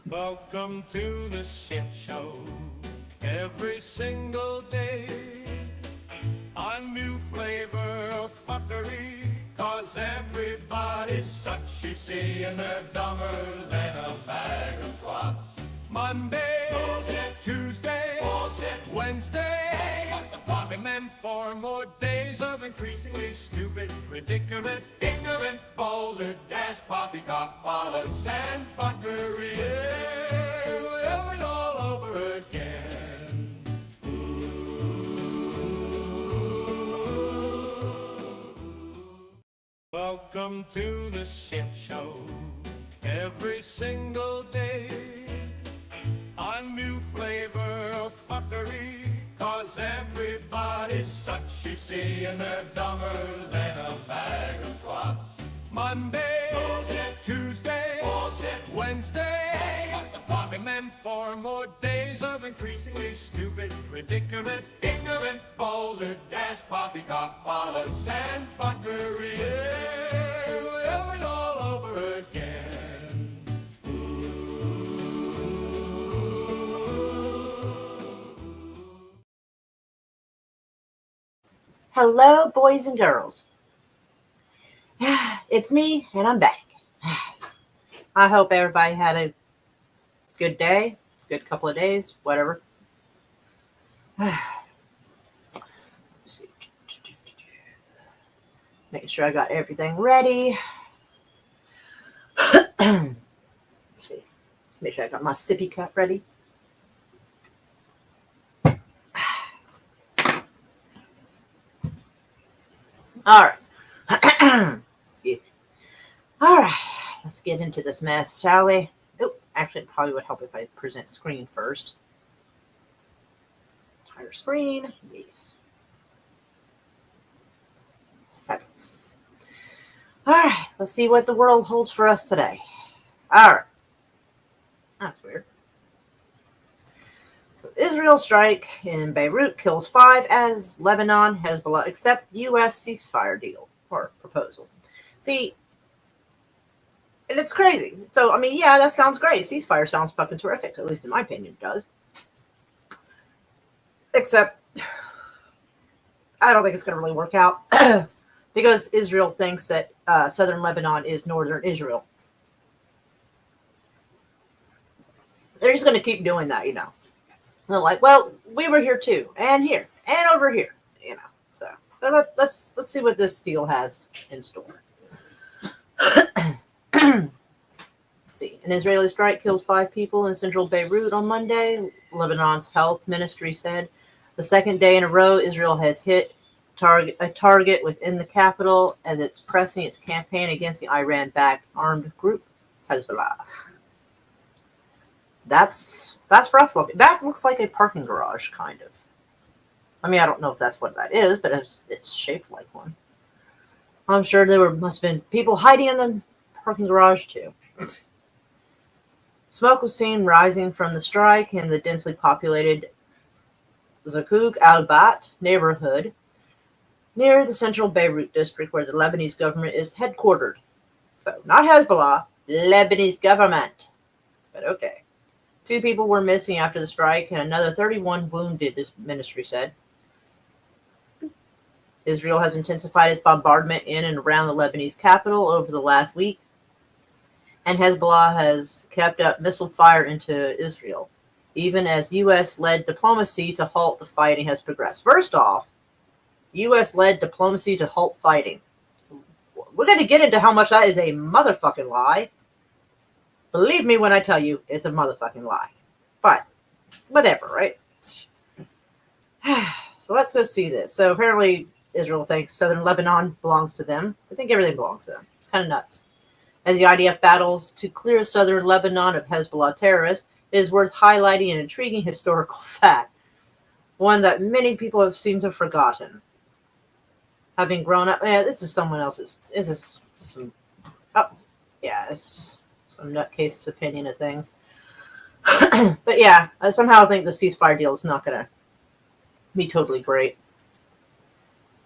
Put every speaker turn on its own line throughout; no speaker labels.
Welcome to the shit show. Every single day, a new flavor of fuckery. Cause everybody's such, you see, and they're dumber than a bag of clots. Monday, bullshit. Tuesday, bullshit. Wednesday, what the fuck? And then 4 more days of increasingly stupid, ridiculous, ignorant, boulder, dash, poppycock, bollocks, and fuckery. Yeah, it all over again. Welcome to the shit show. Every single day, a new flavor of fuckery. Cause everybody's such, you see, and they're dumber than a bag of clots. Monday, bullshit. Tuesday, bullshit. Wednesday, what the fuck? And then 4 more days of increasingly stupid, ridiculous, ignorant, boulder, dash, poppycock, bollocks, and fuckery. Yeah, it all over again.
Hello, boys and girls. It's me, and I'm back. I hope everybody had a good day, good couple of days, whatever. Let's see. Making sure I got everything ready. Let's see. Make sure I got my sippy cup ready. All right. Excuse me. All right. Let's get into this mess, shall we? Oh, actually, it probably would help if I present screen first. Entire screen. Yes. Fabulous. All right. Let's see what the world holds for us today. All right. That's weird. So Israel strike in Beirut kills 5 as Lebanon Hezbollah accept U.S. ceasefire deal or proposal. See, and it's crazy. So, I mean, yeah, that sounds great. Ceasefire sounds fucking terrific. At least in my opinion, it does. Except, I don't think it's going to really work out because Israel thinks that southern Lebanon is northern Israel. They're just going to keep doing that, you know. They're like, well, we were here too, and here, and over here, you know. So let's see what this deal has in store. See, an Israeli strike killed 5 people in central Beirut on Monday. Lebanon's health ministry said the second day in a row Israel has hit a target within the capital as it's pressing its campaign against the Iran-backed armed group Hezbollah. That's rough looking. That looks like a parking garage, kind of. I mean, I don't know if that's what that is, but it's shaped like one. I'm sure there must have been people hiding in the parking garage too. Smoke was seen rising from the strike in the densely populated Zakuk al-Bat neighborhood near the central Beirut district where the Lebanese government is headquartered. So, not Hezbollah, Lebanese government. But okay. 2 people were missing after the strike and another 31 wounded, the ministry said. Israel has intensified its bombardment in and around the Lebanese capital over the last week, and Hezbollah has kept up missile fire into Israel, even as U.S.-led diplomacy to halt the fighting has progressed. First off, U.S.-led diplomacy to halt fighting. We're going to get into how much that is a motherfucking lie. Believe me when I tell you it's a motherfucking lie. But, whatever, right? So let's go see this. So apparently Israel thinks southern Lebanon belongs to them. I think everything belongs to them. It's kind of nuts. As the IDF battles to clear southern Lebanon of Hezbollah terrorists, it is worth highlighting an intriguing historical fact, one that many people have seemed to have forgotten. Having grown up, this is someone else's. This is some, it's some nutcase's opinion of things. But yeah, I somehow think the ceasefire deal is not going to be totally great.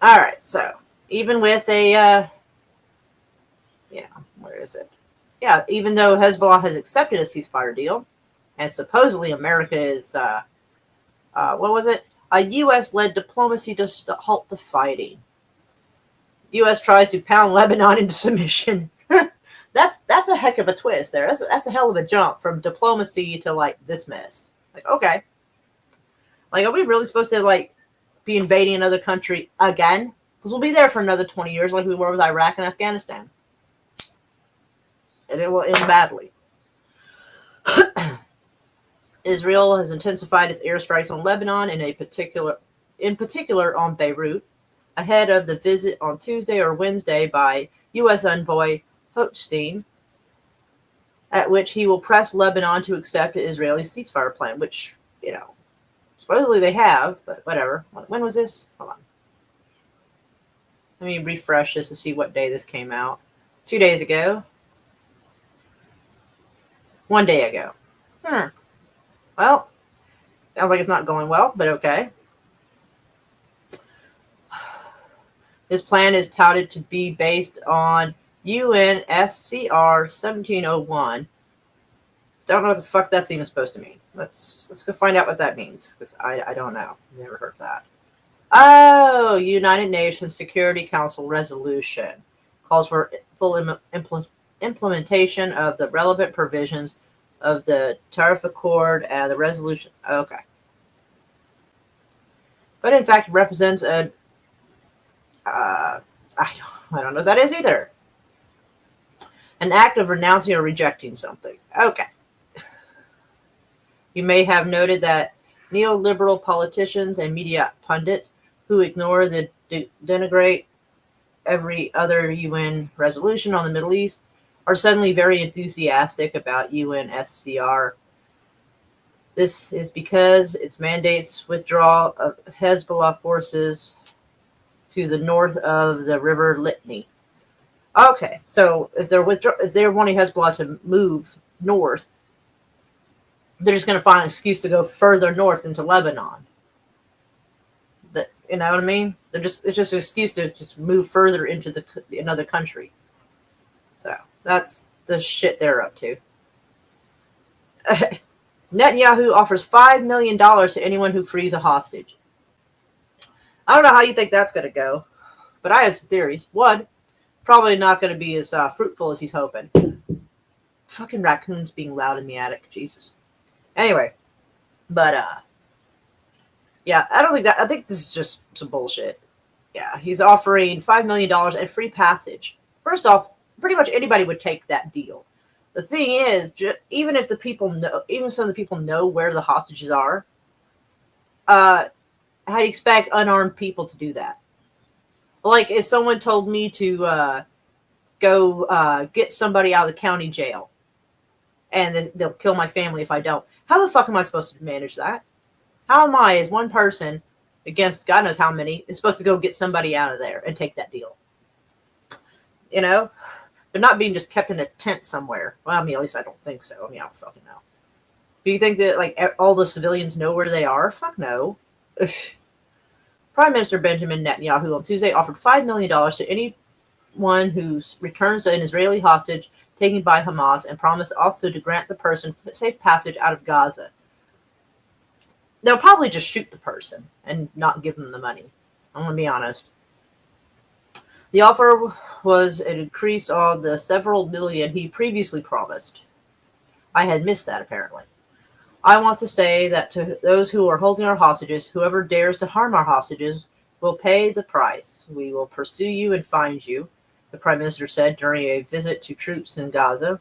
All right, so even with a, where is it? Yeah, even though Hezbollah has accepted a ceasefire deal, and supposedly America is, what was it? A U.S.-led diplomacy to halt the fighting. U.S. tries to pound Lebanon into submission. That's a heck of a twist there. That's a hell of a jump from diplomacy to like this mess. Like, okay, like, are we really supposed to like be invading another country again? Because we'll be there for another 20 years, like we were with Iraq and Afghanistan, and it will end badly. Israel has intensified its airstrikes on Lebanon, in particular on Beirut, ahead of the visit on Tuesday or Wednesday by U.S. envoy Hochstein, at which he will press Lebanon to accept the Israeli ceasefire plan, which, supposedly they have, but whatever. When was this? Hold on. Let me refresh this to see what day this came out. 2 days ago. 1 day ago. Well, sounds like it's not going well, but okay. This plan is touted to be based on UNSCR 1701. Don't know what the fuck that's even supposed to mean. Let's go find out what that means, because I don't know. Never heard that. Oh, United Nations Security Council resolution calls for full implementation of the relevant provisions of the tariff accord and the resolution. Okay. But in fact, it represents a I don't know what that is either. An act of renouncing or rejecting something. Okay. You may have noted that neoliberal politicians and media pundits who ignore the denigrate every other UN resolution on the Middle East are suddenly very enthusiastic about UNSCR. This is because it mandates withdrawal of Hezbollah forces to the north of the River Litani. Okay, so if they're wanting Hezbollah to move north, they're just going to find an excuse to go further north into Lebanon. You know what I mean? It's just an excuse to just move further into another country. So that's the shit they're up to. Netanyahu offers $5 million to anyone who frees a hostage. I don't know how you think that's going to go, but I have some theories. One, probably not going to be as fruitful as he's hoping. Fucking raccoons being loud in the attic. Jesus. Anyway, but yeah, I think this is just some bullshit. Yeah, he's offering $5 million and free passage. First off, pretty much anybody would take that deal. The thing is, even if some of the people know where the hostages are, how do you expect unarmed people to do that? Like, if someone told me to go get somebody out of the county jail, and they'll kill my family if I don't, how the fuck am I supposed to manage that? How am I, as one person, against God knows how many, is supposed to go get somebody out of there and take that deal? You know? They're not being just kept in a tent somewhere. Well, I mean, at least I don't think so. I mean, I don't fucking know. Do you think that, like, all the civilians know where they are? Fuck no. Prime Minister Benjamin Netanyahu on Tuesday offered $5 million to anyone who returns an Israeli hostage taken by Hamas, and promised also to grant the person safe passage out of Gaza. They'll probably just shoot the person and not give them the money. I'm going to be honest. The offer was an increase on the several million he previously promised. I had missed that, apparently. I want to say that to those who are holding our hostages, whoever dares to harm our hostages will pay the price. We will pursue you and find you, the Prime Minister said during a visit to troops in Gaza.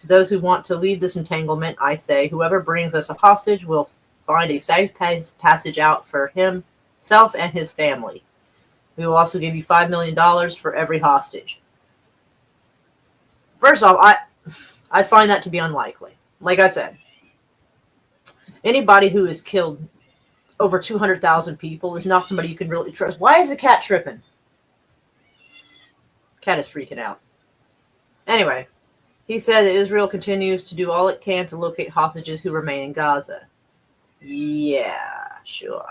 To those who want to leave this entanglement, I say, whoever brings us a hostage will find a safe passage out for himself and his family. We will also give you $5 million for every hostage. First off, I find that to be unlikely. Like I said, anybody who has killed over 200,000 people is not somebody you can really trust. Why is the cat tripping? Cat is freaking out. Anyway, he said that Israel continues to do all it can to locate hostages who remain in Gaza. Yeah, sure.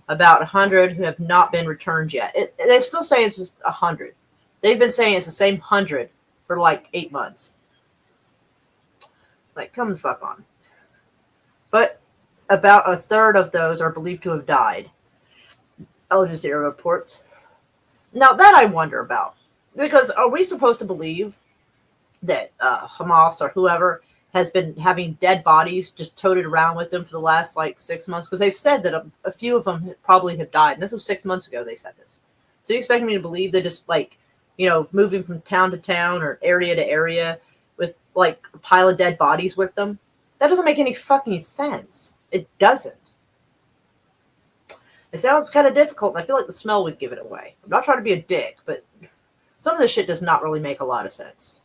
About 100 who have not been returned yet. They still say it's just 100. They've been saying it's the same 100 for like 8 months. Like, come the fuck on. But about a third of those are believed to have died. Al Jazeera reports. Now, that I wonder about. Because are we supposed to believe that Hamas or whoever has been having dead bodies just toted around with them for the last, 6 months? Because they've said that a few of them probably have died. And this was 6 months ago they said this. So you expect me to believe they're just, moving from town to town or area to area with, a pile of dead bodies with them? That doesn't make any fucking sense. It doesn't. It sounds kind of difficult, and I feel like the smell would give it away. I'm not trying to be a dick, but some of this shit does not really make a lot of sense.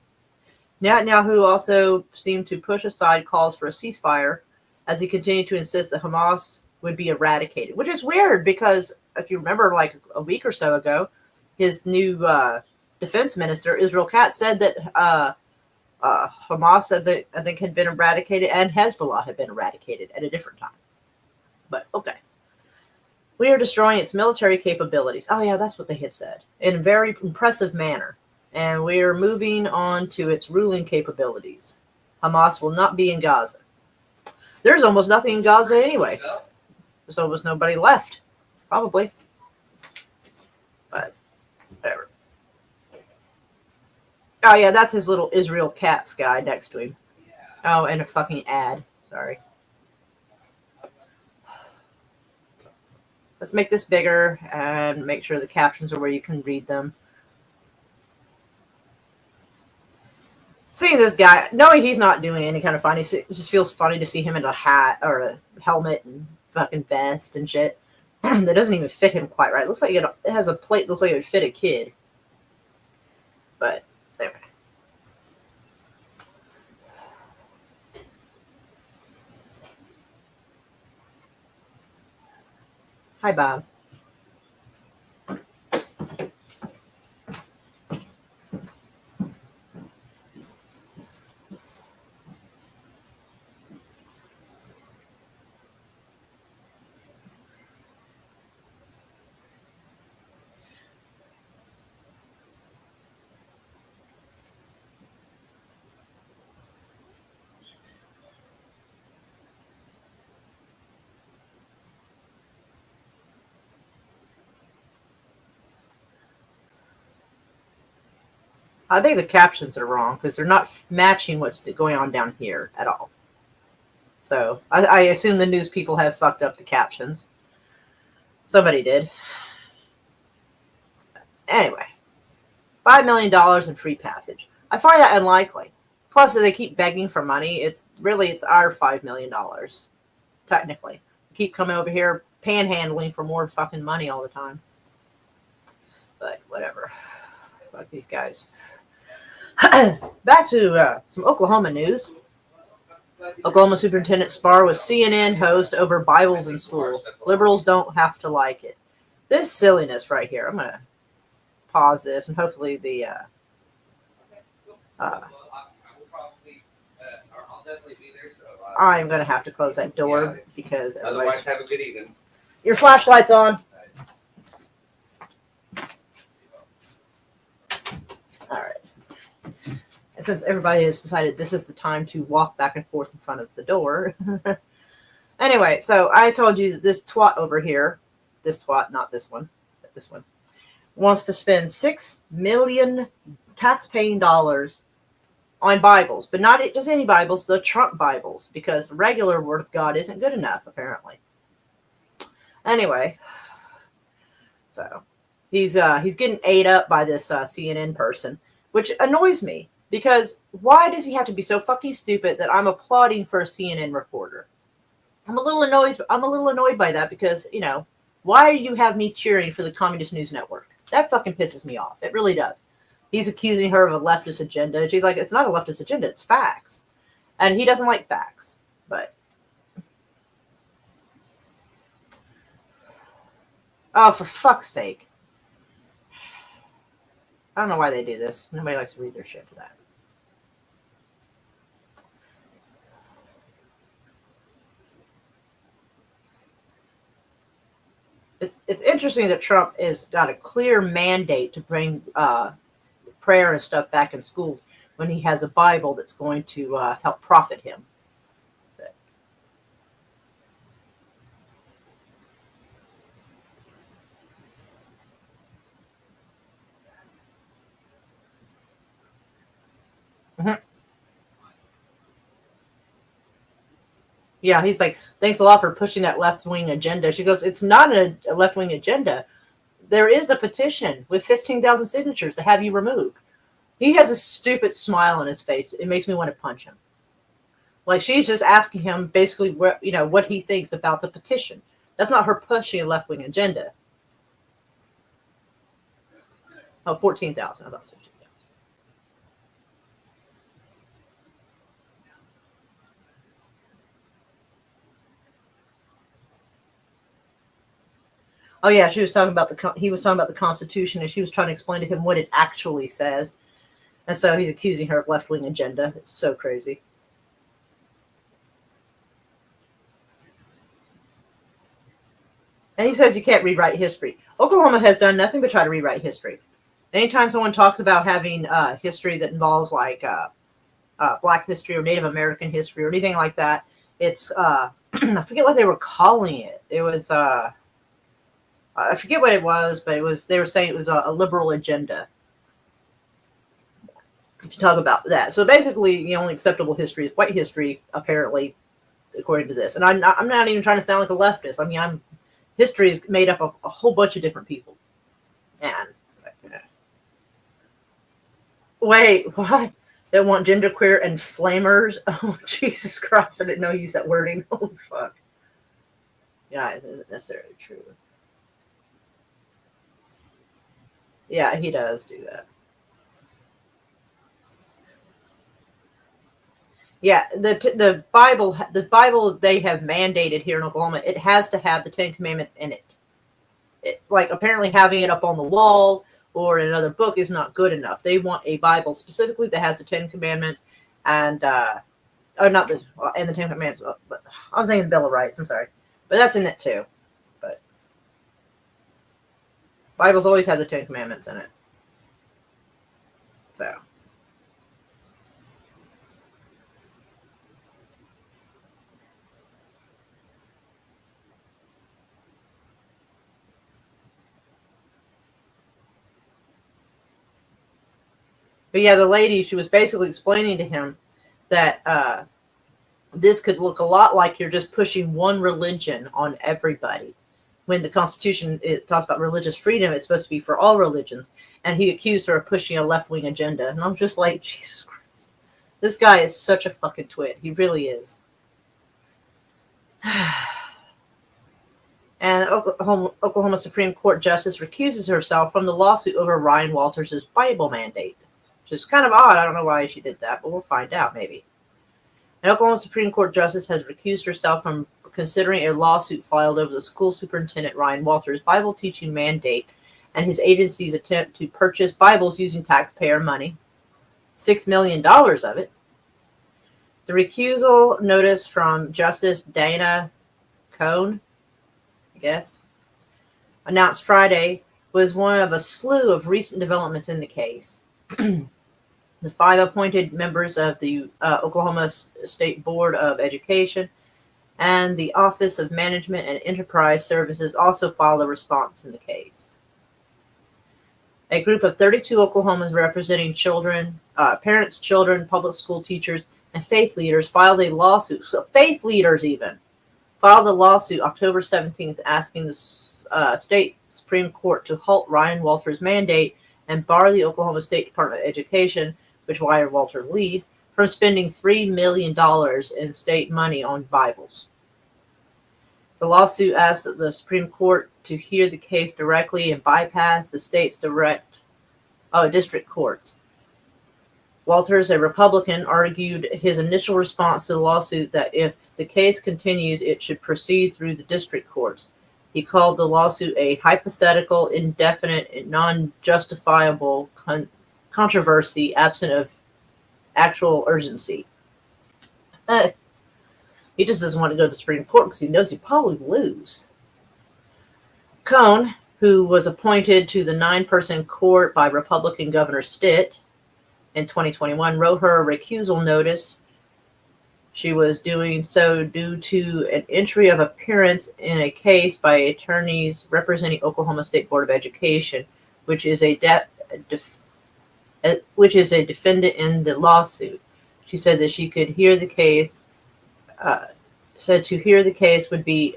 Netanyahu also seemed to push aside calls for a ceasefire as he continued to insist that Hamas would be eradicated, which is weird because if you remember, a week or so ago, his new defense minister, Israel Katz, said that Hamas, I think, had been eradicated and Hezbollah had been eradicated at a different time. But okay. We are destroying its military capabilities. Oh, yeah, that's what they had said. In a very impressive manner. And we are moving on to its ruling capabilities. Hamas will not be in Gaza. There's almost nothing in Gaza anyway. There's almost nobody left. Probably. But, whatever. Oh, yeah, that's his little Israel Katz guy next to him. Oh, and a fucking ad. Sorry. Let's make this bigger and make sure the captions are where you can read them. Seeing this guy, knowing he's not doing any kind of funny, it just feels funny to see him in a hat or a helmet and fucking vest and shit. That doesn't even fit him quite right. It looks like it has a plate that looks like it would fit a kid. But, anyway. Hi, Bob. I think the captions are wrong because they're not matching what's going on down here at all. So I assume the news people have fucked up the captions. Somebody did. Anyway, $5 million in free passage. I find that unlikely. Plus, if they keep begging for money, it's our $5 million. Technically. Keep coming over here panhandling for more fucking money all the time. But whatever. Fuck these guys. Back to some Oklahoma news. Oklahoma Superintendent spar with CNN host over Bibles in school. Liberals don't have to like it. This silliness right here. I'm going to pause this and hopefully the I'm going to have to close that door because
otherwise have a good evening.
Your flashlight's on. All right. Since everybody has decided this is the time to walk back and forth in front of the door. Anyway, so I told you that this twat over here, not this one, but this one, wants to spend $6 million tax-paying dollars on Bibles, but not just any Bibles, the Trump Bibles, because regular Word of God isn't good enough, apparently. Anyway, so he's getting ate up by this CNN person, which annoys me, because why does he have to be so fucking stupid that I'm applauding for a CNN reporter? I'm a little annoyed by that because, why do you have me cheering for the Communist News Network? That fucking pisses me off. It really does. He's accusing her of a leftist agenda. And she's like, it's not a leftist agenda, it's facts. And he doesn't like facts. But, oh, for fuck's sake. I don't know why they do this. Nobody likes to read their shit for that. It's interesting that Trump has got a clear mandate to bring prayer and stuff back in schools when he has a Bible that's going to help profit him. But, mhm. Yeah, he's like, thanks a lot for pushing that left-wing agenda. She goes, it's not a left-wing agenda. There is a petition with 15,000 signatures to have you removed. He has a stupid smile on his face. It makes me want to punch him. Like, she's just asking him basically what he thinks about the petition. That's not her pushing a left-wing agenda. Oh, 14,000. I thought 15,000. Oh yeah, he was talking about the Constitution, and she was trying to explain to him what it actually says. And so he's accusing her of left-wing agenda. It's so crazy. And he says you can't rewrite history. Oklahoma has done nothing but try to rewrite history. Anytime someone talks about having history that involves like Black history or Native American history or anything like that, it's I forget what they were calling it. It was I forget what it was, but they were saying it was a liberal agenda to talk about that. So basically, the only acceptable history is white history, apparently, according to this. And I'm not even trying to sound like a leftist. I mean, history is made up of a whole bunch of different people. And wait, what? They want genderqueer and flamers? Oh, Jesus Christ! I didn't know you used that wording. Oh, fuck. Guys, isn't necessarily true. Yeah, he does do that. Yeah, the Bible they have mandated here in Oklahoma, it has to have the Ten Commandments in it. Like, apparently having it up on the wall or in another book is not good enough. They want a Bible specifically that has the Ten Commandments and or not the and the Ten Commandments. But I was saying the Bill of Rights. I'm sorry, but that's in it too. But Bibles always have the Ten Commandments in it. So. But yeah, the lady, she was basically explaining to him that this could look a lot like you're just pushing one religion on everybody. When the Constitution, it talks about religious freedom, it's supposed to be for all religions. And he accused her of pushing a left-wing agenda. And I'm just like, Jesus Christ. This guy is such a fucking twit. He really is. And Oklahoma Supreme Court Justice recuses herself from the lawsuit over Ryan Walters' Bible mandate. Which is kind of odd. I don't know why she did that, but we'll find out maybe. An Oklahoma Supreme Court Justice has recused herself from considering a lawsuit filed over the school superintendent Ryan Walters' Bible teaching mandate and his agency's attempt to purchase Bibles using taxpayer money, $6 million of it. The recusal notice from Justice Dana Cohn, I guess, announced Friday, was one of a slew of recent developments in the case. The 5 appointed members of the Oklahoma State Board of Education and the Office of Management and Enterprise Services also filed a response in the case. A group of 32 Oklahomans representing children, parents, children, public school teachers, and faith leaders filed a lawsuit. So faith leaders even filed a lawsuit October 17th asking the state Supreme Court to halt Ryan Walters' mandate and bar the Oklahoma State Department of Education, which Ryan Walters leads, from spending $3 million in state money on Bibles. The lawsuit asks that the Supreme Court to hear the case directly and bypass the state's district courts. Walters, a Republican, argued his initial response to the lawsuit that if the case continues, it should proceed through the district courts. He called the lawsuit a hypothetical, indefinite, and non-justifiable controversy absent of actual urgency. He just doesn't want to go to the Supreme Court because he knows he'd probably lose. Cohn, who was appointed to the 9-person court by Republican Governor Stitt in 2021, wrote her a recusal notice. She was doing so due to an entry of appearance in a case by attorneys representing Oklahoma State Board of Education, which is a defendant in the lawsuit. She said that she could hear the case. Said to hear the case would be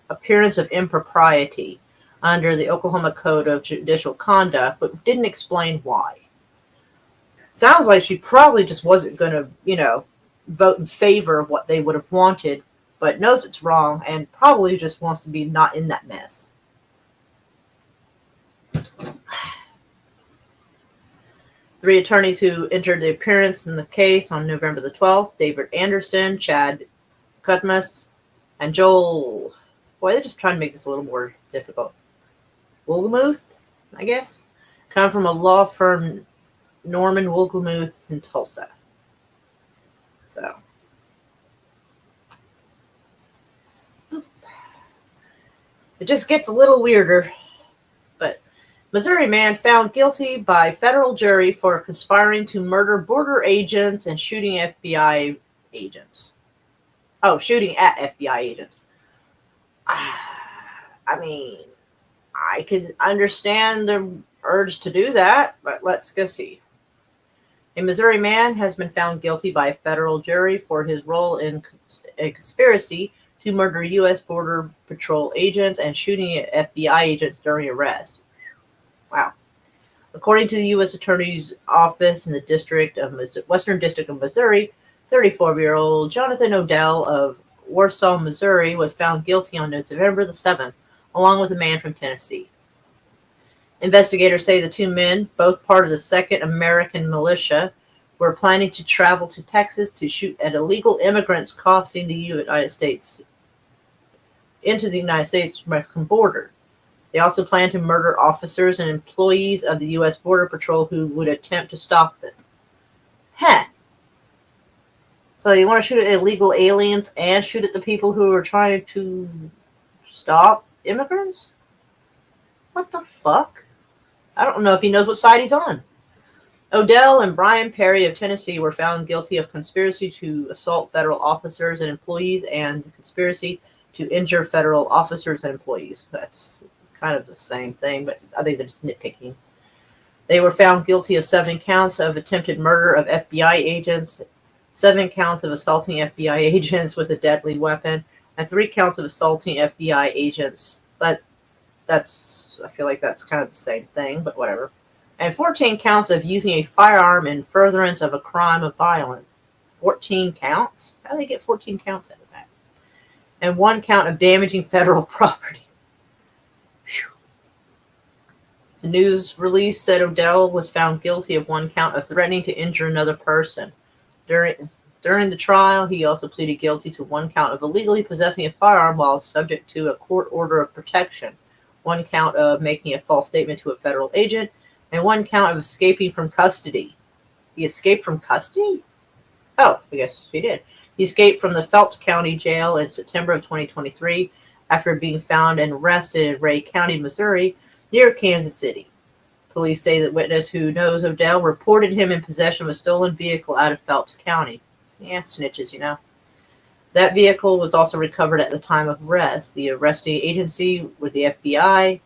appearance of impropriety under the Oklahoma Code of Judicial Conduct, but didn't explain why. Sounds like she probably just wasn't going to, vote in favor of what they would have wanted, but knows it's wrong and probably just wants to be not in that mess. Three attorneys who entered the appearance in the case on November the 12th, David Anderson, Chad Cutmus, and Joel. Boy, they're just trying to make this a little more difficult. Woolgamuth, I guess, come from a law firm, Norman Woolgamuth in Tulsa. So, it just gets a little weirder. But Missouri man found guilty by federal jury for conspiring to murder border agents and shooting FBI agents. Oh, shooting at FBI agents. I mean, I can understand the urge to do that, but let's go see. A Missouri man has been found guilty by a federal jury for his role in a conspiracy to murder U.S. Border Patrol agents and shooting at FBI agents during arrest. Wow. According to the U.S. Attorney's Office in the Western District of Missouri, 34-year-old Jonathan Odell of Warsaw, Missouri, was found guilty on November the 7th, along with a man from Tennessee. Investigators say the two men, both part of the 2nd American Militia, were planning to travel to Texas to shoot at illegal immigrants crossing the United States into the United States-Mexican border. They also planned to murder officers and employees of the U.S. Border Patrol who would attempt to stop them. So you want to shoot at illegal aliens and shoot at the people who are trying to stop immigrants? What the fuck? I don't know if he knows what side he's on. Odell and Brian Perry of Tennessee were found guilty of conspiracy to assault federal officers and employees and conspiracy to injure federal officers and employees. That's kind of the same thing, but I think they're just nitpicking. They were found guilty of 7 counts of attempted murder of FBI agents, 7 counts of assaulting FBI agents with a deadly weapon, and 3 counts of assaulting FBI agents. I feel like that's kind of the same thing, but whatever. And 14 counts of using a firearm in furtherance of a crime of violence. 14 counts? How do they get 14 counts out of that? And 1 count of damaging federal property. Whew. The news release said Odell was found guilty of 1 count of threatening to injure another person. During the trial, he also pleaded guilty to 1 count of illegally possessing a firearm while subject to a court order of protection, 1 count of making a false statement to a federal agent, and 1 count of escaping from custody. He escaped from custody? Oh, I guess he did. He escaped from the Phelps County Jail in September of 2023 after being found and arrested in Ray County, Missouri, near Kansas City. Police say that witness who knows Odell reported him in possession of a stolen vehicle out of Phelps County. Yeah, snitches, That vehicle was also recovered at the time of arrest. The arresting agency were the FBI,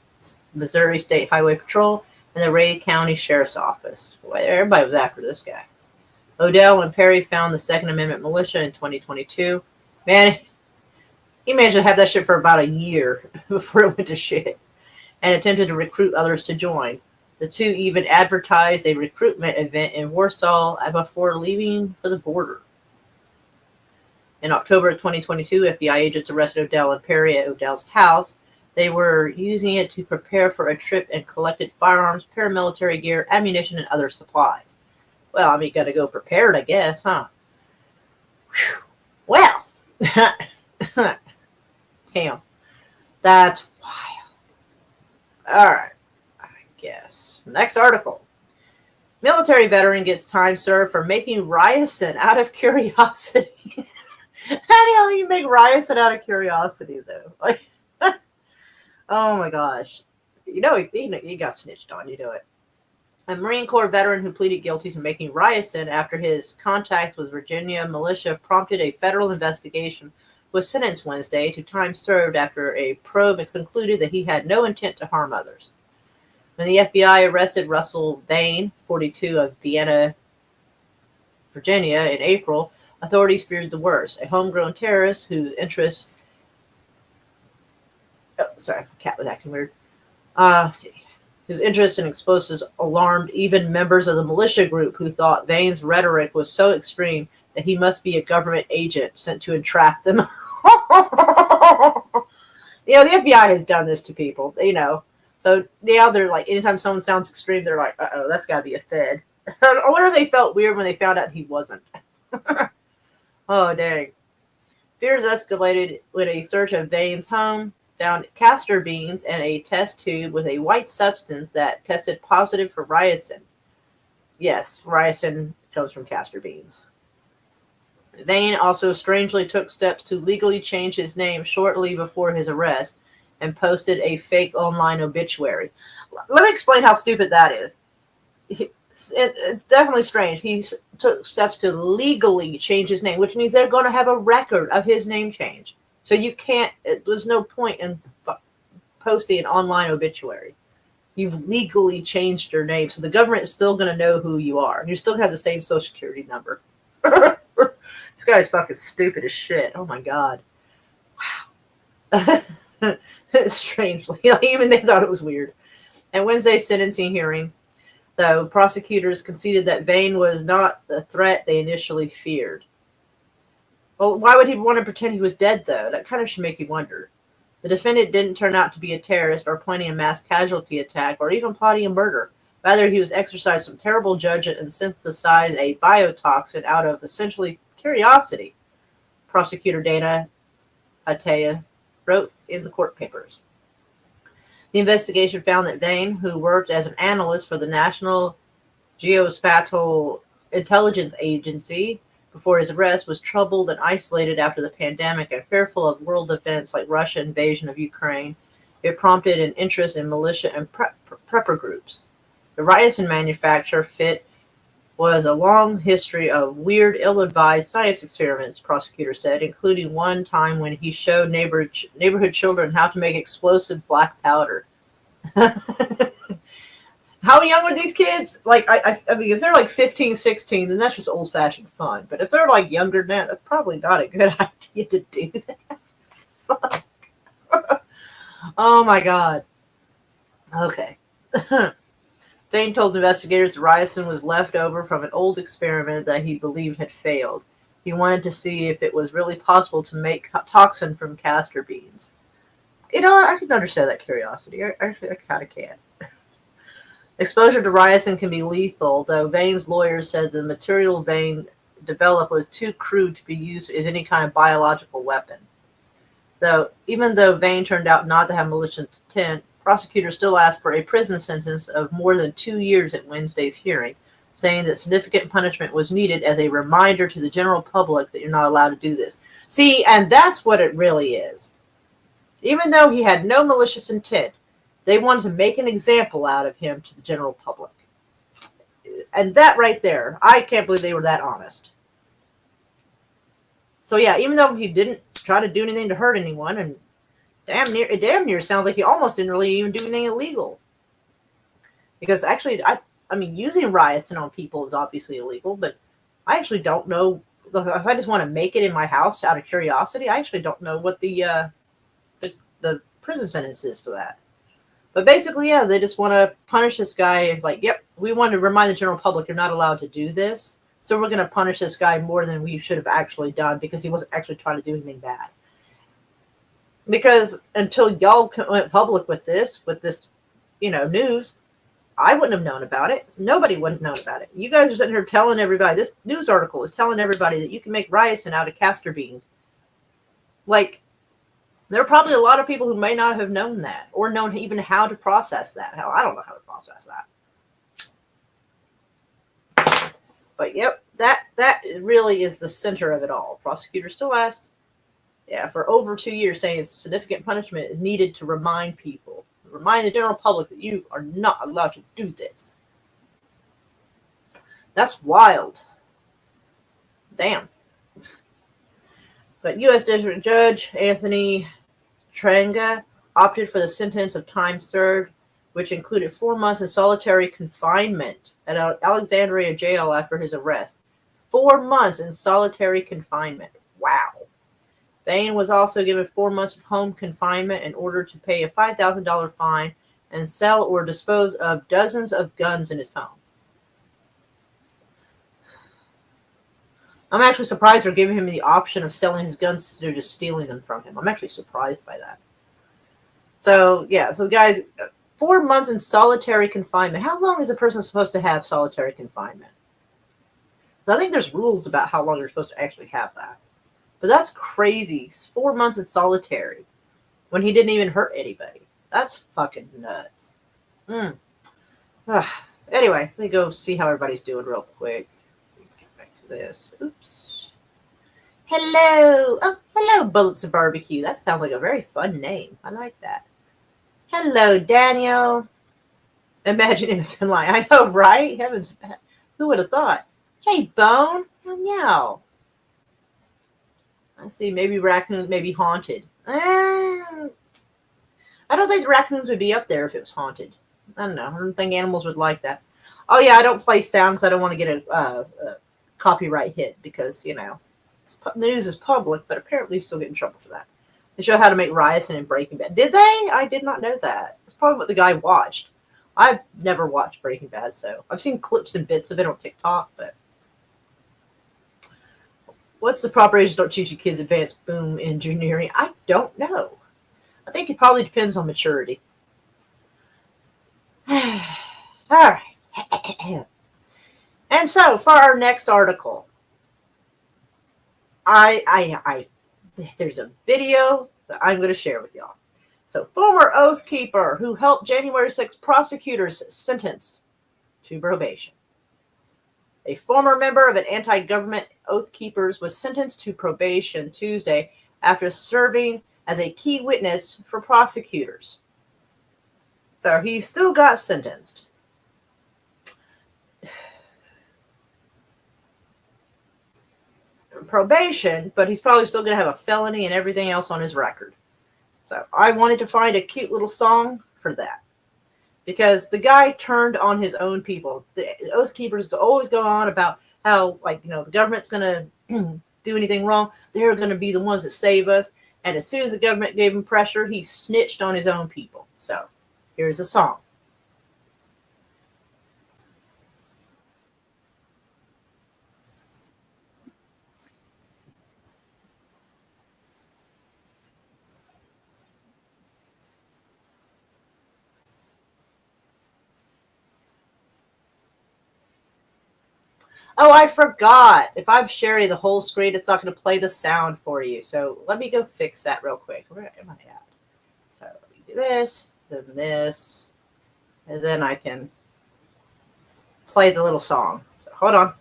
Missouri State Highway Patrol, and the Ray County Sheriff's Office. Well, everybody was after this guy. Odell and Perry found the Second Amendment militia in 2022. Man, he managed to have that shit for about a year before it went to shit, and attempted to recruit others to join. The two even advertised a recruitment event in Warsaw before leaving for the border. In October of 2022, FBI agents arrested Odell and Perry at Odell's house. They were using it to prepare for a trip and collected firearms, paramilitary gear, ammunition, and other supplies. Well, I mean, you got to go prepared, I guess, huh? Whew. Well, damn, that's wild. All right, I guess. Next article. Military veteran gets time served for making ricin out of curiosity. How the hell do you make ricin out of curiosity, though? Oh my gosh. he got snitched on. You know it. A Marine Corps veteran who pleaded guilty to making ricin after his contact with Virginia militia prompted a federal investigation was sentenced Wednesday to time served after a probe concluded that he had no intent to harm others. When the FBI arrested Russell Vane, 42, of Vienna, Virginia, in April, authorities feared the worst. A homegrown terrorist whose interests... Oh, sorry, my cat was acting weird. See. Whose interest in explosives alarmed even members of the militia group who thought Vane's rhetoric was so extreme that he must be a government agent sent to entrap them. The FBI has done this to people, So now they're like, anytime someone sounds extreme, they're like, uh-oh, that's got to be a Fed. I wonder if they felt weird when they found out he wasn't. Oh, dang. Fears escalated when a search of Vane's home found castor beans and a test tube with a white substance that tested positive for ricin. Yes, ricin comes from castor beans. Vane also strangely took steps to legally change his name shortly before his arrest and posted a fake online obituary. Let me explain how stupid that is. It's definitely strange. He took steps to legally change his name, which means they're going to have a record of his name change. So you can't, there's no point in posting an online obituary. You've legally changed your name, so the government is still going to know who you are. And you still have the same social security number. This guy's fucking stupid as shit. Oh my God. Wow. Strangely. Even they thought it was weird. At Wednesday's sentencing hearing, though, prosecutors conceded that Vane was not the threat they initially feared. Well, why would he want to pretend he was dead, though? That kind of should make you wonder. The defendant didn't turn out to be a terrorist or planning a mass casualty attack or even plotting a murder. Rather, he was exercised some terrible judgment and synthesized a biotoxin out of essentially curiosity, Prosecutor Dana Atea wrote in the court papers. The investigation found that Vane, who worked as an analyst for the National Geospatial Intelligence Agency before his arrest, was troubled and isolated after the pandemic and fearful of world events like Russia's invasion of Ukraine. It prompted an interest in militia and prepper groups. The ricin manufacturer fit was a long history of weird, ill-advised science experiments, prosecutor said, including one time when he showed neighborhood children how to make explosive black powder. How young are these kids? Like, I mean, if they're like 15, 16, then that's just old-fashioned fun. But if they're like younger than that, that's probably not a good idea to do that. Oh my God. Okay. Vane told investigators the ricin was left over from an old experiment that he believed had failed. He wanted to see if it was really possible to make toxin from castor beans. I can understand that curiosity. I kind of can. Exposure to ricin can be lethal, though Vane's lawyers said the material Vane developed was too crude to be used as any kind of biological weapon. Even though Vane turned out not to have malicious intent, prosecutors still asked for a prison sentence of more than 2 years at Wednesday's hearing, saying that significant punishment was needed as a reminder to the general public that you're not allowed to do this. See, and that's what it really is. Even though he had no malicious intent, they wanted to make an example out of him to the general public. And that right there, I can't believe they were that honest. So yeah, even though he didn't try to do anything to hurt anyone, and it damn near sounds like he almost didn't really even do anything illegal. Because actually, I mean, using ricin on people is obviously illegal, but I actually don't know. If I just want to make it in my house out of curiosity, I actually don't know what the prison sentence is for that. But basically, yeah, they just want to punish this guy. It's like, yep, we want to remind the general public you're not allowed to do this. So we're going to punish this guy more than we should have actually done because he wasn't actually trying to do anything bad. Because until y'all went public with this, news, I wouldn't have known about it. Nobody would have known about it. You guys are sitting here telling everybody, this news article is telling everybody that you can make ricin out of castor beans. Like, there are probably a lot of people who may not have known that or known even how to process that. Hell, I don't know how to process that. But yep, that really is the center of it all. Prosecutors still asked, for over 2 years, saying it's significant punishment is needed to remind people. remind the general public that you are not allowed to do this. That's wild. Damn. But U.S. District Judge Anthony Trenga opted for the sentence of time served, which included 4 months in solitary confinement at Alexandria jail after his arrest. 4 months in solitary confinement. Wow. Bain was also given 4 months of home confinement in order to pay a $5,000 fine and sell or dispose of dozens of guns in his home. I'm actually surprised they're giving him the option of selling his guns instead of just stealing them from him. I'm actually surprised by that. So, yeah. So, guys, 4 months in solitary confinement. How long is a person supposed to have solitary confinement? So I think there's rules about how long you're supposed to actually have that. But that's crazy. 4 months in solitary when he didn't even hurt anybody. That's fucking nuts. Anyway, let me go see how everybody's doing real quick. Get back to this. Oops. Hello. Oh, hello, Bullets of Barbecue. That sounds like a very fun name. I like that. Hello, Daniel. Imagine innocent lie. I know, right? Heavens, who would have thought? Hey, Bone. Meow. I see. Maybe raccoons may be haunted. I don't think the raccoons would be up there if it was haunted. I don't know. I don't think animals would like that. Oh, yeah, I don't play sound because I don't want to get a copyright hit because, news is public, but apparently you still get in trouble for that. They show how to make ricin and Breaking Bad. Did they? I did not know that. It's probably what the guy watched. I've never watched Breaking Bad, so I've seen clips and bits of it on TikTok, but what's the proper age to start teaching kids advanced boom engineering? I don't know. I think it probably depends on maturity. All right. And so for our next article, there's a video that I'm going to share with y'all. So, former Oath Keeper who helped January 6 prosecutors sentenced to probation. A former member of an anti-government Oath Keepers was sentenced to probation Tuesday after serving as a key witness for prosecutors. So, he still got sentenced. Probation, but he's probably still going to have a felony and everything else on his record. So I wanted to find a cute little song for that because the guy turned on his own people. The Oath Keepers always go on about how, the government's going to do anything wrong. They're going to be the ones that save us. And as soon as the government gave him pressure, he snitched on his own people. So here's a song. Oh, I forgot. If I'm sharing the whole screen, it's not going to play the sound for you. So let me go fix that real quick. Where am I at? So let me do this, then this, and then I can play the little song. So hold on.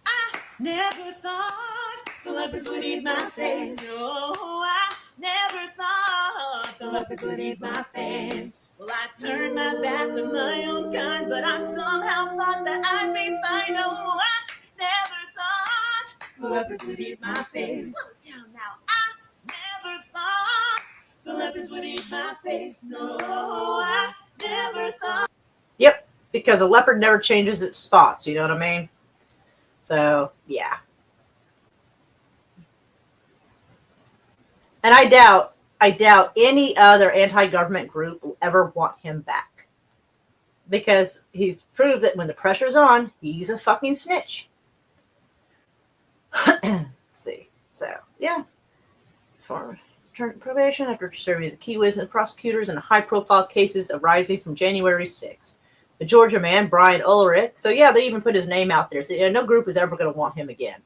I never thought the leopards would eat my face. No, I never thought the leopards would eat my face. Well, I turned my back on my own kind, but I somehow thought that I'd be fine. Oh, I never thought the leopards would eat my face. Slow down now. I never thought the leopards would eat my face. No, I never thought. Yep, because a leopard never changes its spots. You know what I mean? So, yeah. And I doubt any other anti-government group will ever want him back. Because he's proved that when the pressure's on, he's a fucking snitch. Let's see. So, yeah. For probation after serving as a key witness prosecutors in high-profile cases arising from January 6th. The Georgia man, Brian Ulrich. So, yeah, they even put his name out there. So, no group is ever going to want him again.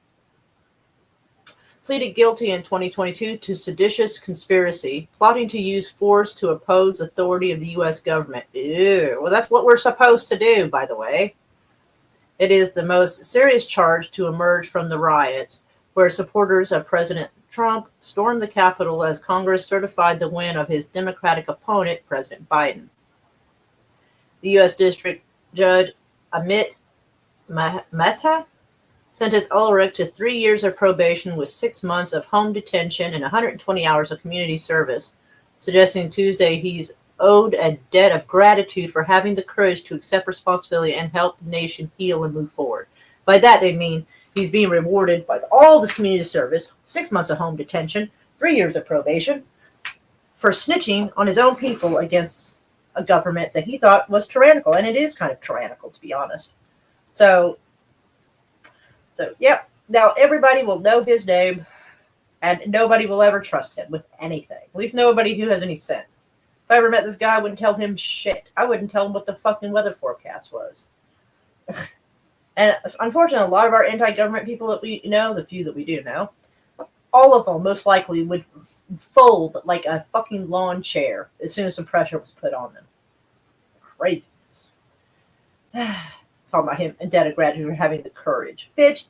Pleaded guilty in 2022 to seditious conspiracy, plotting to use force to oppose authority of the U.S. government. Ew. Well, that's what we're supposed to do, by the way. It is the most serious charge to emerge from the riots, where supporters of President Trump stormed the Capitol as Congress certified the win of his Democratic opponent, President Biden. The U.S. District Judge Amit Mehta sentenced Ulrich to 3 years of probation with 6 months of home detention and 120 hours of community service, suggesting Tuesday he's owed a debt of gratitude for having the courage to accept responsibility and help the nation heal and move forward. By that, they mean he's being rewarded by all this community service, 6 months of home detention, 3 years of probation, for snitching on his own people against a government that he thought was tyrannical. And it is kind of tyrannical, to be honest. So yep. Now everybody will know his name, and nobody will ever trust him with anything. At least nobody who has any sense. If I ever met this guy, I wouldn't tell him shit. I wouldn't tell him what the fucking weather forecast was. And unfortunately, a lot of our anti-government people that we know, the few that we do know, all of them most likely would fold like a fucking lawn chair as soon as some pressure was put on them. Craziness. Talking about him in debt of gratitude for having the courage. Bitch,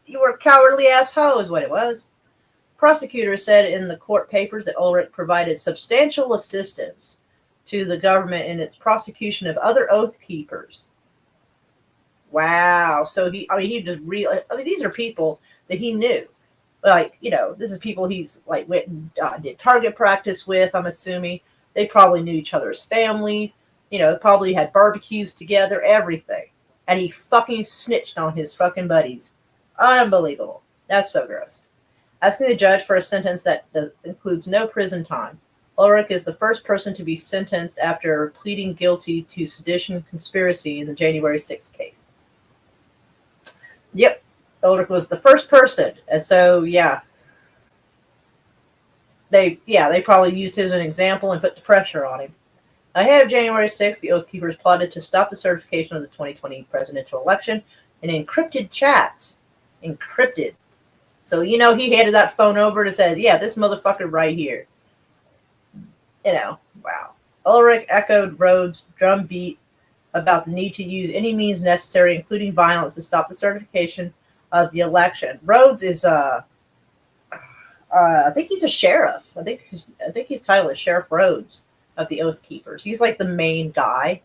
you were a cowardly ass hoe is what it was. Prosecutors said in the court papers that Ulrich provided substantial assistance to the government in its prosecution of other oath keepers. Wow. So these are people that he knew. Like, this is people he's like went and did target practice with, I'm assuming. They probably knew each other's families, probably had barbecues together, everything. And he fucking snitched on his fucking buddies. Unbelievable. That's so gross. Asking the judge for a sentence that includes no prison time. Ulrich is the first person to be sentenced after pleading guilty to sedition conspiracy in the January 6th case. Yep. Ulrich was the first person. And so, they probably used him as an example and put the pressure on him. Ahead of January 6th, the Oath Keepers plotted to stop the certification of the 2020 presidential election in encrypted chats. Encrypted. So, he handed that phone over and said, yeah, this motherfucker right here. Wow. Ulrich echoed Rhodes' drumbeat about the need to use any means necessary, including violence, to stop the certification of the election. Rhodes is, I think he's a sheriff. I think his title is Sheriff Rhodes of the Oath Keepers. He's like the main guy.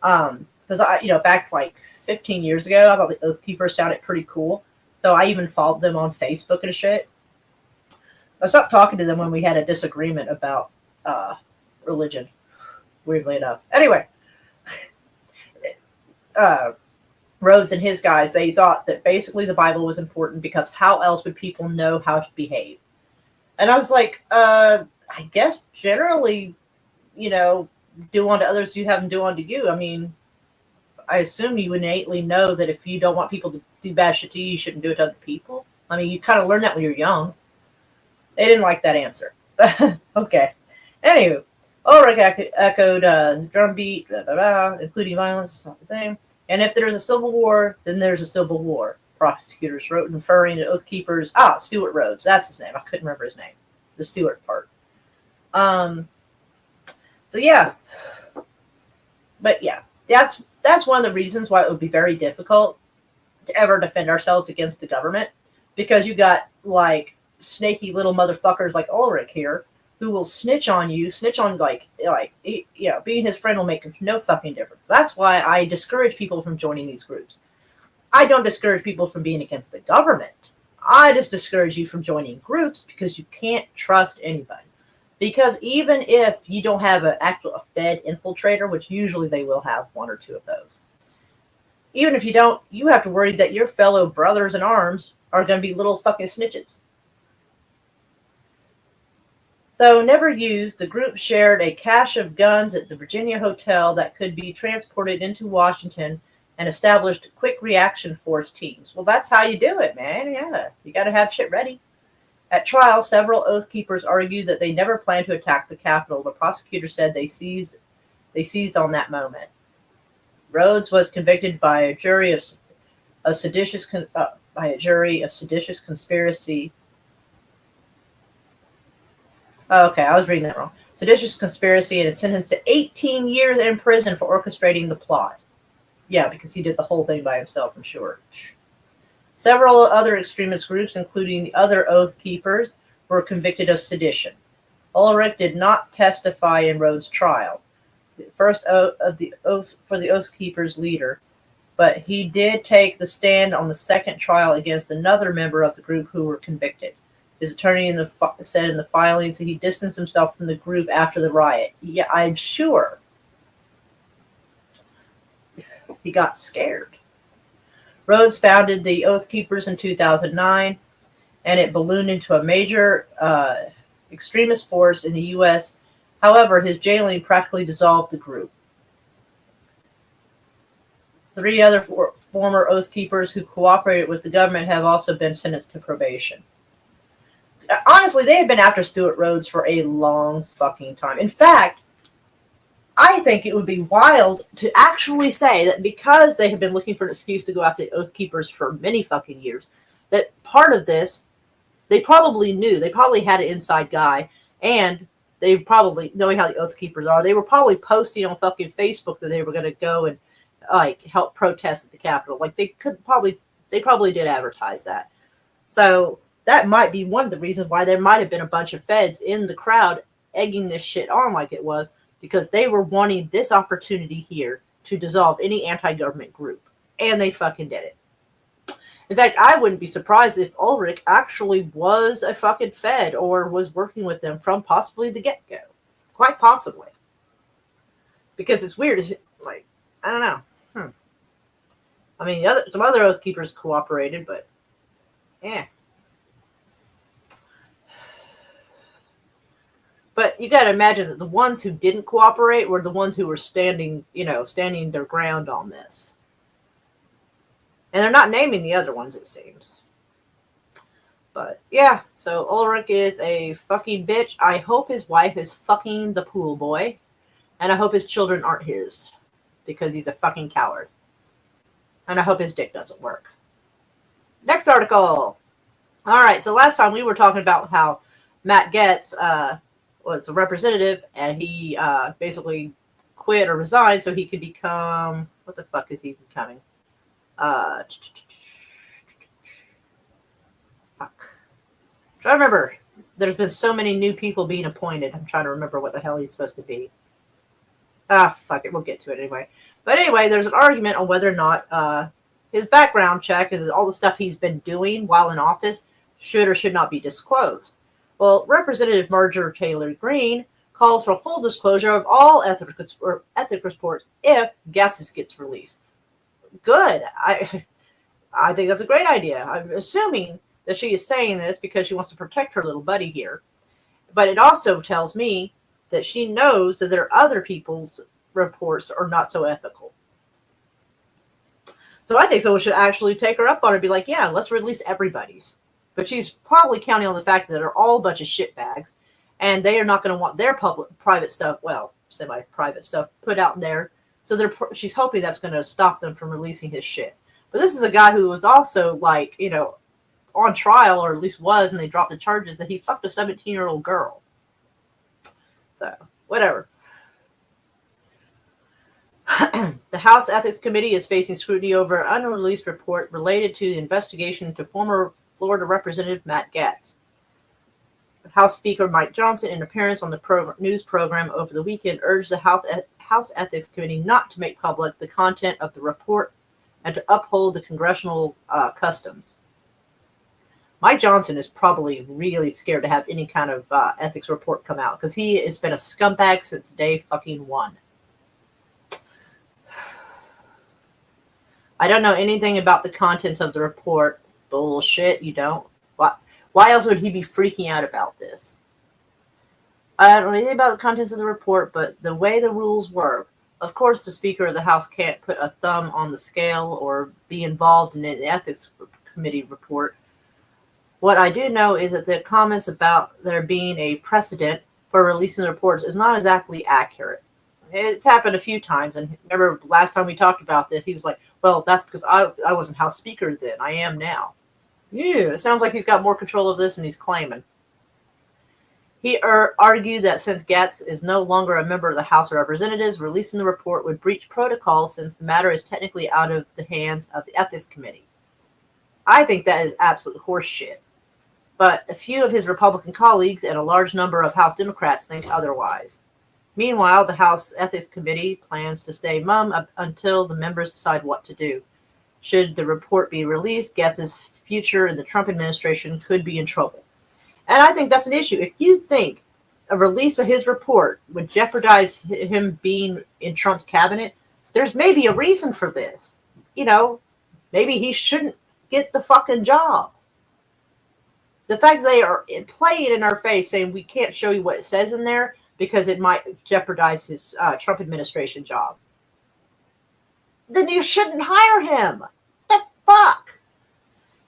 Because back like 15 years ago, I thought the Oath Keepers sounded pretty cool. So I even followed them on Facebook and shit. I stopped talking to them when we had a disagreement about religion, weirdly enough. Anyway, Rhodes and his guys, they thought that basically the Bible was important because how else would people know how to behave? And I was like, I guess generally, do unto others you have them do unto you. I mean, I assume you innately know that if you don't want people to do bad shit to you, you shouldn't do it to other people. I mean, you kind of learn that when you're young. They didn't like that answer. Okay. Anywho, Ulrich echoed drumbeat, including violence, it's not the thing. And if there's a civil war, then there's a civil war. Prosecutors wrote, referring to Oath Keepers. Stuart Rhodes. That's his name. I couldn't remember his name. The Stuart part. So yeah. But yeah, that's one of the reasons why it would be very difficult to ever defend ourselves against the government, because you got like snaky little motherfuckers like Ulrich here who will snitch on you, being his friend will make no fucking difference. That's why I discourage people from joining these groups. I don't discourage people from being against the government. I just discourage you from joining groups because you can't trust anybody. Because even if you don't have a Fed infiltrator, which usually they will have one or two of those, even if you don't, you have to worry that your fellow brothers in arms are going to be little fucking snitches. Though never used, the group shared a cache of guns at the Virginia hotel that could be transported into Washington and established quick reaction force teams. Well, that's how you do it, man. Yeah, you got to have shit ready. At trial, several Oath Keepers argued that they never planned to attack the Capitol. The prosecutor said they seized on that moment. Rhodes was convicted by a jury of seditious conspiracy. Okay, I was reading that wrong. Seditious conspiracy, and sentenced to 18 years in prison for orchestrating the plot. Yeah, because he did the whole thing by himself, I'm sure. Several other extremist groups, including the other Oath Keepers, were convicted of sedition. Ulrich did not testify in Rhodes' trial, the first of the oath for the Oath Keepers leader, but he did take the stand on the second trial against another member of the group who were convicted. His attorney said in the filings that he distanced himself from the group after the riot. Yeah, I'm sure. He got scared. Rhodes founded the Oath Keepers in 2009, and it ballooned into a major extremist force in the U.S. However, his jailing practically dissolved the group. 3 other former Oath Keepers who cooperated with the government have also been sentenced to probation. Honestly, they have been after Stuart Rhodes for a long fucking time. In fact, I think it would be wild to actually say that because they have been looking for an excuse to go after the Oath Keepers for many fucking years, that part of this, they probably knew. They probably had an inside guy, and they probably, knowing how the Oath Keepers are, they were probably posting on fucking Facebook that they were going to go and like help protest at the Capitol. Like they probably did advertise that. So that might be one of the reasons why there might have been a bunch of feds in the crowd egging this shit on like it was, because they were wanting this opportunity here to dissolve any anti-government group. And they fucking did it. In fact, I wouldn't be surprised if Ulrich actually was a fucking fed or was working with them from possibly the get-go. Quite possibly. Because it's weird. It's like, I don't know. I mean, some other Oath Keepers cooperated, but yeah. But you got to imagine that the ones who didn't cooperate were the ones who were standing their ground on this. And they're not naming the other ones, it seems. But yeah, so Ulrich is a fucking bitch. I hope his wife is fucking the pool boy. And I hope his children aren't his. Because he's a fucking coward. And I hope his dick doesn't work. Next article. Alright, so last time we were talking about how Matt Gaetz was a representative, and he basically quit or resigned so he could become, what the fuck is he becoming? Fuck. Try to remember. There's been so many new people being appointed. I'm trying to remember what the hell he's supposed to be. Fuck it. We'll get to it anyway. But anyway, there's an argument on whether or not his background check and all the stuff he's been doing while in office should or should not be disclosed. Well, Representative Marjorie Taylor Greene calls for a full disclosure of all ethics reports if Gaetz gets released. Good. I think that's a great idea. I'm assuming that she is saying this because she wants to protect her little buddy here. But it also tells me that she knows that there are other people's reports that are not so ethical. So I think someone should actually take her up on it and be like, yeah, let's release everybody's. But she's probably counting on the fact that they're all a bunch of shitbags, and they are not going to want their private stuff, well, semi-private stuff, put out there. So she's hoping that's going to stop them from releasing his shit. But this is a guy who was also, on trial, or at least was, and they dropped the charges that he fucked a 17-year-old girl. So, whatever. The House Ethics Committee is facing scrutiny over an unreleased report related to the investigation into former Florida Representative Matt Gaetz. House Speaker Mike Johnson, in an appearance on the news program over the weekend, urged the House Ethics Committee not to make public the content of the report and to uphold the congressional customs. Mike Johnson is probably really scared to have any kind of ethics report come out because he has been a scumbag since day fucking one. I don't know anything about the contents of the report. Bullshit, you don't. Why else would he be freaking out about this? I don't know anything about the contents of the report, but the way the rules work, of course the Speaker of the House can't put a thumb on the scale or be involved in the Ethics Committee report. What I do know is that the comments about there being a precedent for releasing the reports is not exactly accurate. It's happened a few times, and remember last time we talked about this, he was like, well, that's because I wasn't House Speaker then. I am now. Yeah, it sounds like he's got more control of this than he's claiming. He argued that since Gaetz is no longer a member of the House of Representatives, releasing the report would breach protocol since the matter is technically out of the hands of the Ethics Committee. I think that is absolute horseshit. But a few of his Republican colleagues and a large number of House Democrats think otherwise. Meanwhile, the House Ethics Committee plans to stay mum until the members decide what to do. Should the report be released, Gaetz's future in the Trump administration could be in trouble. And I think that's an issue. If you think a release of his report would jeopardize him being in Trump's cabinet, there's maybe a reason for this. You know, maybe he shouldn't get the fucking job. The fact they are playing in our face saying we can't show you what it says in there because it might jeopardize his Trump administration job. Then you shouldn't hire him. The fuck?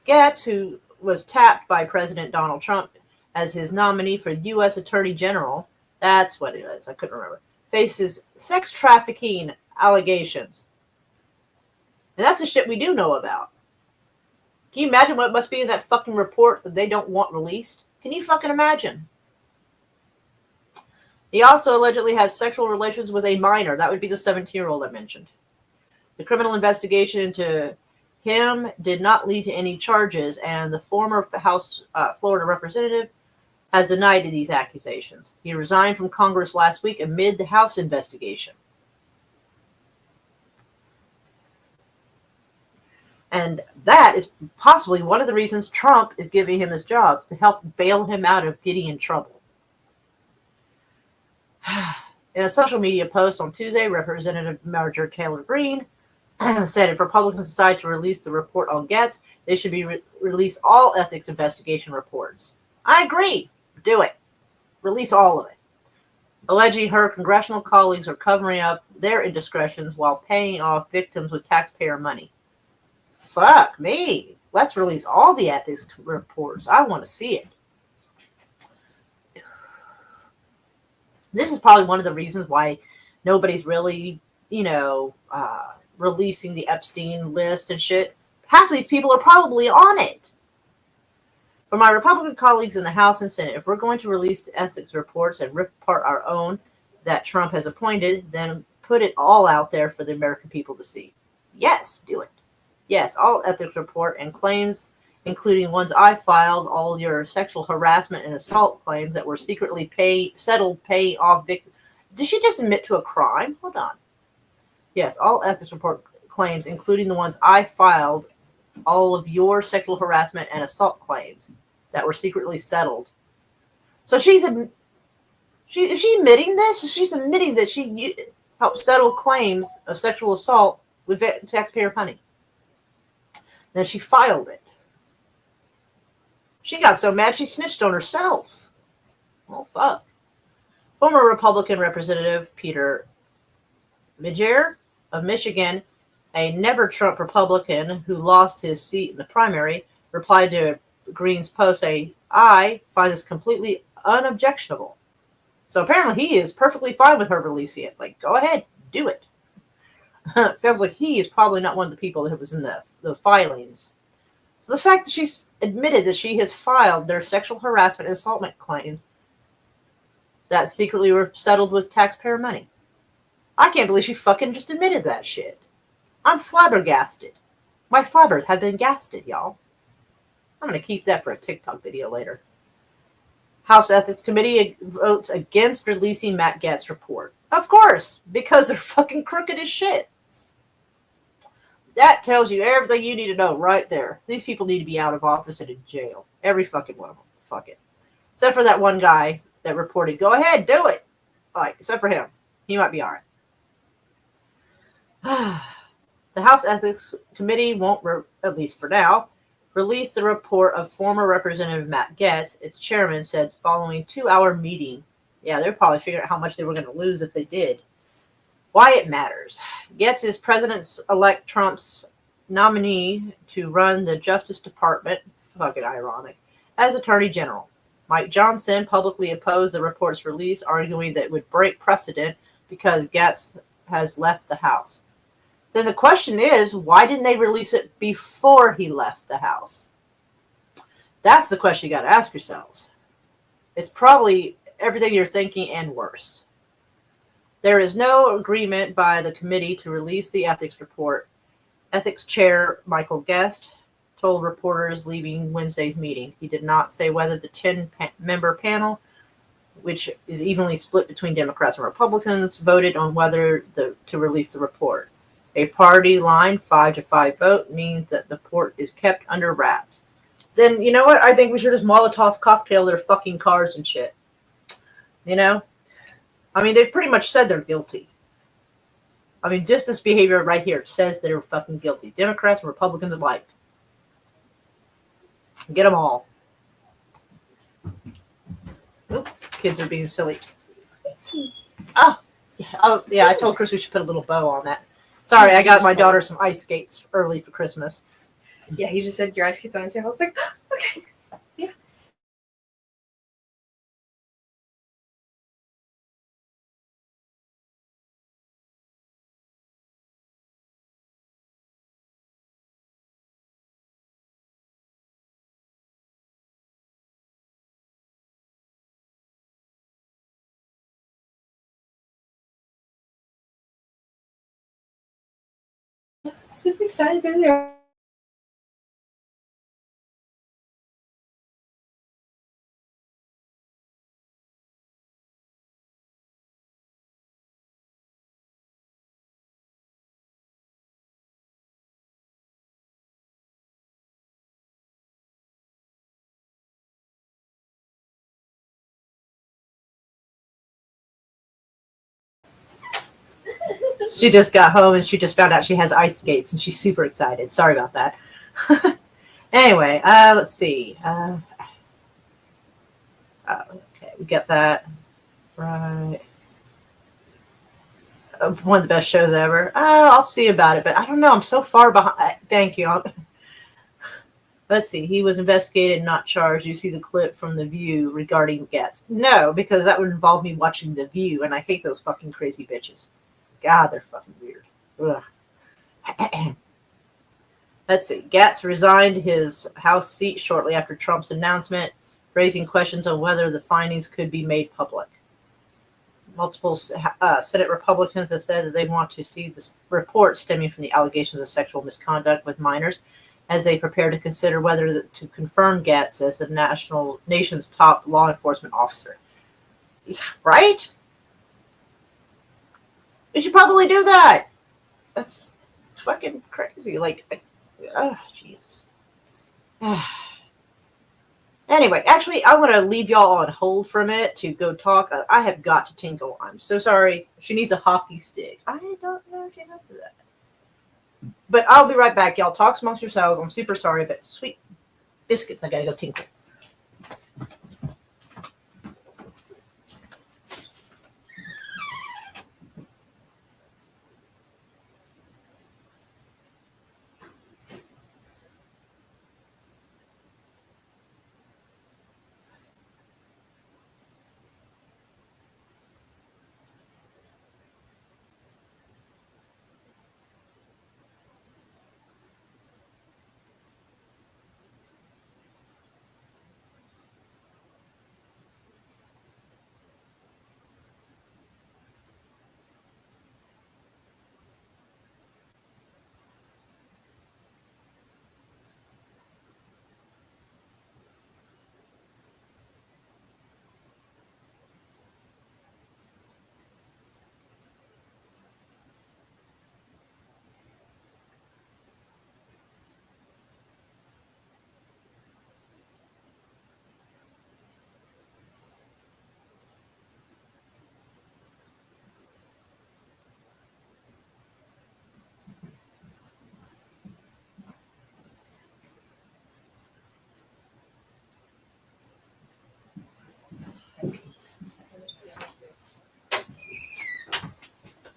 Gaetz, who was tapped by President Donald Trump as his nominee for U.S. Attorney General, that's what it is, I couldn't remember, faces sex trafficking allegations. And that's the shit we do know about. Can you imagine what must be in that fucking report that they don't want released? Can you fucking imagine? He also allegedly has sexual relations with a minor. That would be the 17-year-old I mentioned. The criminal investigation into him did not lead to any charges, and the former House Florida representative has denied these accusations. He resigned from Congress last week amid the House investigation. And that is possibly one of the reasons Trump is giving him this job, to help bail him out of getting in trouble. In a social media post on Tuesday, Representative Marjorie Taylor Greene said if Republicans decide to release the report on Gaetz, they should release all ethics investigation reports. I agree. Do it. Release all of it. Alleging her congressional colleagues are covering up their indiscretions while paying off victims with taxpayer money. Fuck me. Let's release all the ethics reports. I want to see it. This is probably one of the reasons why nobody's really, releasing the Epstein list and shit. Half of these people are probably on it. For my Republican colleagues in the House and Senate, if we're going to release the ethics reports and rip apart our own that Trump has appointed, then put it all out there for the American people to see. Yes, do it. Yes, all ethics report and claims, including ones I filed, all your sexual harassment and assault claims that were secretly settled, pay off victims. Did she just admit to a crime? Hold on. Yes, all ethics report claims, including the ones I filed, all of your sexual harassment and assault claims that were secretly settled. So is she admitting this? She's admitting that she helped settle claims of sexual assault with taxpayer money. Then she filed it. She got so mad she snitched on herself. Oh, fuck. Former Republican Representative Peter Meijer of Michigan, a never-Trump Republican who lost his seat in the primary, replied to Greene's post saying, I find this completely unobjectionable. So apparently he is perfectly fine with her releasing it. Like, go ahead, do it. It sounds like he is probably not one of the people that was in those filings. So the fact that she's admitted that she has filed their sexual harassment and assault claims that secretly were settled with taxpayer money. I can't believe she fucking just admitted that shit. I'm flabbergasted. My flabbers have been gasted, y'all. I'm going to keep that for a TikTok video later. House Ethics Committee votes against releasing Matt Gaetz report. Of course, because they're fucking crooked as shit. That tells you everything you need to know right there. These people need to be out of office and in jail. Every fucking one of them. Fuck it. Except for that one guy that reported, go ahead, do it. Like, except for him. He might be all right. The House Ethics Committee won't, at least for now, release the report of former Representative Matt Gaetz, its chairman said following a 2-hour meeting. Yeah, they're probably figuring out how much they were going to lose if they did. Why it matters. Gaetz is President-elect Trump's nominee to run the Justice Department, fucking ironic, as Attorney General. Mike Johnson publicly opposed the report's release, arguing that it would break precedent because Gaetz has left the House. Then the question is, why didn't they release it before he left the House? That's the question you got to ask yourselves. It's probably everything you're thinking and worse. There is no agreement by the committee to release the ethics report. Ethics Chair Michael Guest told reporters leaving Wednesday's meeting. He did not say whether the 10-member panel, which is evenly split between Democrats and Republicans, voted on whether to release the report. A party line 5-5 vote means that the report is kept under wraps. Then, you know what? I think we should just Molotov cocktail their fucking cars and shit. You know? I mean, they've pretty much said they're guilty. I mean, just this behavior right here says they're fucking guilty. Democrats and Republicans alike. Get them all. Oop, kids are being silly. Oh, yeah, I told Chris we should put a little bow on that. Sorry, I got my daughter some ice skates early for Christmas.
Yeah, he just said your ice skates on his table. I was like, okay. Yeah. Super excited to be there.
She just got home and she just found out she has ice skates and she's super excited. Sorry about that. Anyway, let's see. Okay, we get that. Right. One of the best shows ever. I'll see about it, but I don't know. I'm so far behind. Thank you. Let's see. He was investigated, not charged. You see the clip from The View regarding Getz. No, because that would involve me watching The View, and I hate those fucking crazy bitches. God, they're fucking weird. Ugh. Let's see. Getz resigned his House seat shortly after Trump's announcement, raising questions on whether the findings could be made public. Multiple Senate Republicans have said that they want to see this report stemming from the allegations of sexual misconduct with minors as they prepare to consider whether to confirm Getz as the nation's top law enforcement officer. Right? We should probably do that. That's fucking crazy. Like, oh, Jesus. Anyway, actually, I want to leave y'all on hold for a minute to go talk. I have got to tinkle. I'm so sorry. She needs a hockey stick. I don't know if she's up to that. But I'll be right back, y'all. Talk amongst yourselves. I'm super sorry, but sweet biscuits. I gotta go tinkle.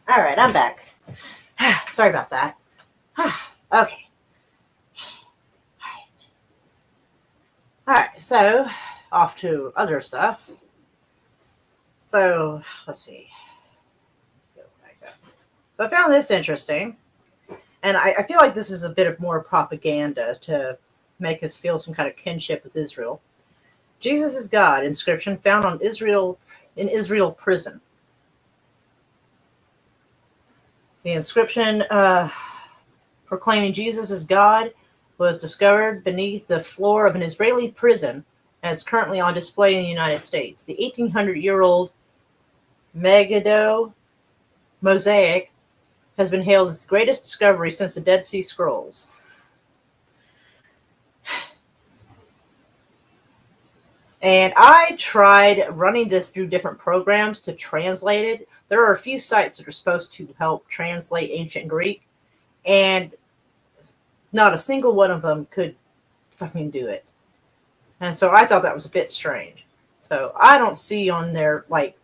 All right, I'm back. Sorry about that. Okay. All right, so off to other stuff. So let's see. So I found this interesting, and I feel like this is a bit of more propaganda to make us feel some kind of kinship with Israel. Jesus is God inscription found on Israel prison. The inscription proclaiming Jesus is God was discovered beneath the floor of an Israeli prison and is currently on display in the United States. The 1,800-year-old Megiddo mosaic has been hailed as the greatest discovery since the Dead Sea Scrolls. And I tried running this through different programs to translate it. There are a few sites that are supposed to help translate ancient Greek, and not a single one of them could fucking do it. And so I thought that was a bit strange. So I don't see on there, like,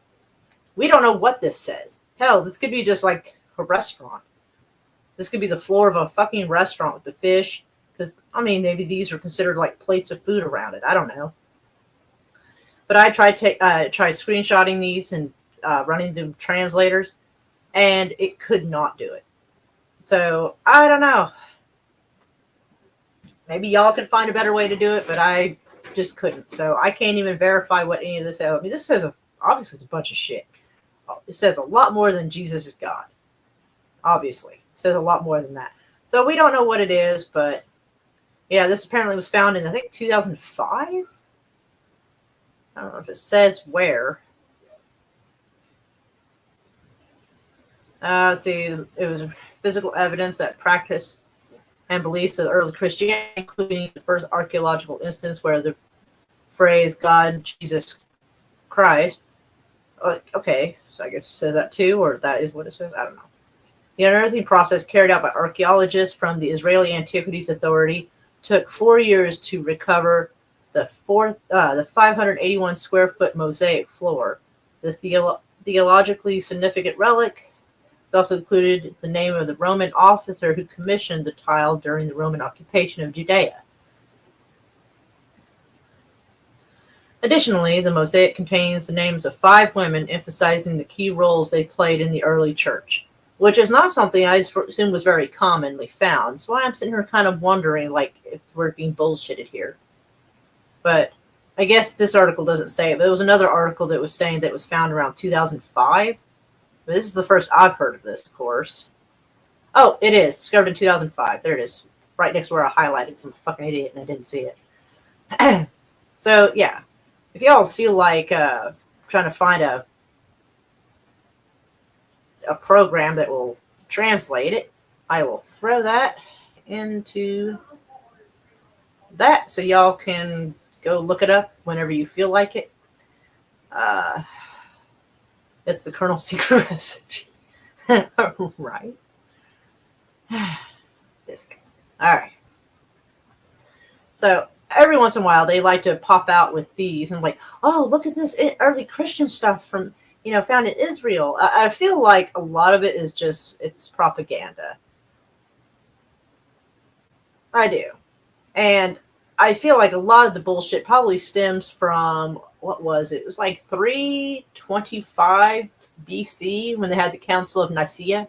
we don't know what this says. Hell, this could be just like a restaurant. This could be the floor of a fucking restaurant with the fish. Because, I mean, maybe these are considered like plates of food around it. I don't know. But I tried screenshotting these and running through translators, and it could not do it. So I don't know. Maybe y'all can find a better way to do it, but I just couldn't. So I can't even verify what any of this says. I mean, this says obviously it's a bunch of shit. It says a lot more than Jesus is God. Obviously, it says a lot more than that. So we don't know what it is, but yeah, this apparently was found in, I think, 2005. I don't know if it says where. Let's see, it was physical evidence that practice and beliefs of early Christianity, including the first archaeological instance where the phrase God, Jesus Christ. Okay, so I guess it says that too, or that is what it says. I don't know. The unearthing process carried out by archaeologists from the Israeli Antiquities Authority took 4 years to recover the 581 square foot mosaic floor. This theologically significant relic also included the name of the Roman officer who commissioned the tile during the Roman occupation of Judea. Additionally, the mosaic contains the names of 5 women, emphasizing the key roles they played in the early church, which is not something I assume was very commonly found. So I'm sitting here kind of wondering, like, if we're being bullshitted here. But I guess this article doesn't say it, but there was another article that was saying that it was found around 2005. But this is the first I've heard of this, of course. Oh, it is. Discovered in 2005. There it is. Right next to where I highlighted. Some fucking idiot and I didn't see it. So, yeah. If y'all feel like trying to find a program that will translate it, I will throw that into that so y'all can go look it up whenever you feel like it. It's the Colonel's secret recipe. Right? Biscuits. All right. So every once in a while, they like to pop out with these and like, oh, look at this early Christian stuff from, found in Israel. I feel like a lot of it is just, it's propaganda. I do. And I feel like a lot of the bullshit probably stems from, what was it? It was like 325 BC when they had the Council of Nicaea,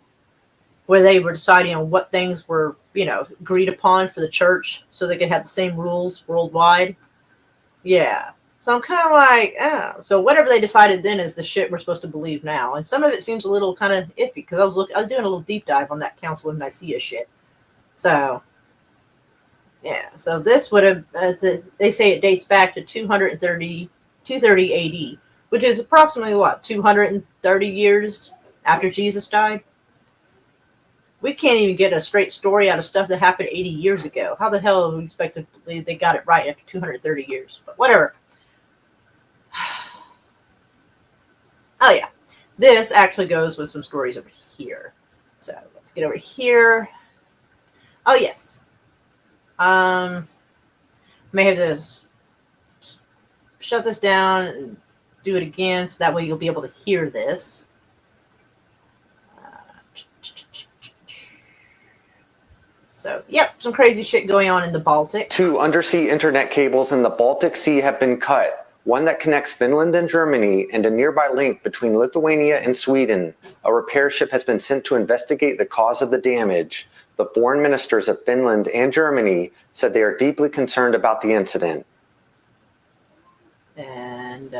where they were deciding on what things were, agreed upon for the church so they could have the same rules worldwide. Yeah. So I'm kind of like, oh. So whatever they decided then is the shit we're supposed to believe now. And some of it seems a little kind of iffy because I was doing a little deep dive on that Council of Nicaea shit. So yeah, so this would have, as they say, it dates back to 230 AD, which is approximately, 230 years after Jesus died? We can't even get a straight story out of stuff that happened 80 years ago. How the hell do we expect to believe they got it right after 230 years? But whatever. Oh, yeah. This actually goes with some stories over here. So let's get over here. Oh, yes. May have to shut this down and do it again so that way you'll be able to hear this. So, yep, some crazy shit going on in the Baltic.
2 undersea internet cables in the Baltic Sea have been cut. One that connects Finland and Germany and a nearby link between Lithuania and Sweden. A repair ship has been sent to investigate the cause of the damage. The foreign ministers of Finland and Germany said they are deeply concerned about the incident.
And,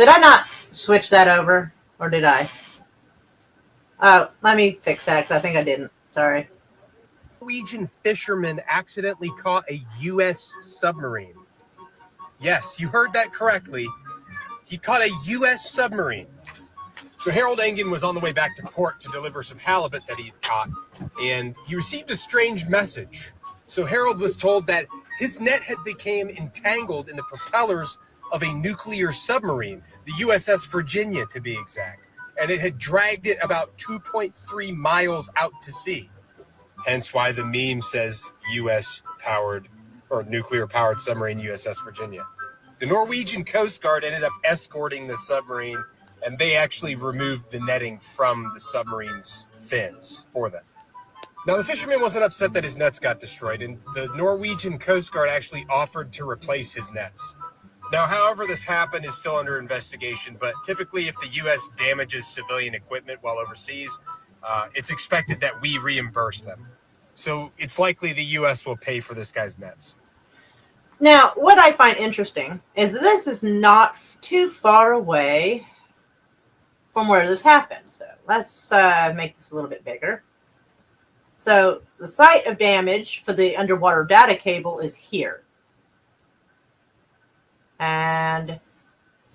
Did I not switch that over? Or did I? Let me fix that because I think I didn't. Sorry.
Norwegian fisherman accidentally caught a U.S. submarine. Yes, you heard that correctly. He caught a U.S. submarine. So Harold Engen was on the way back to port to deliver some halibut that he had caught, and he received a strange message. So Harold was told that his net had become entangled in the propellers of a nuclear submarine, the USS Virginia to be exact, and it had dragged it about 2.3 miles out to sea. Hence why the meme says U.S.-powered or nuclear-powered submarine USS Virginia. The Norwegian Coast Guard ended up escorting the submarine, and they actually removed the netting from the submarine's fins for them. Now, the fisherman wasn't upset that his nets got destroyed, and the Norwegian Coast Guard actually offered to replace his nets. Now, however this happened is still under investigation, but typically if the U.S. damages civilian equipment while overseas, it's expected that we reimburse them. So it's likely the U.S. will pay for this guy's nets.
Now, what I find interesting is that this is not too far away from where this happened. So let's make this a little bit bigger. So the site of damage for the underwater data cable is here. And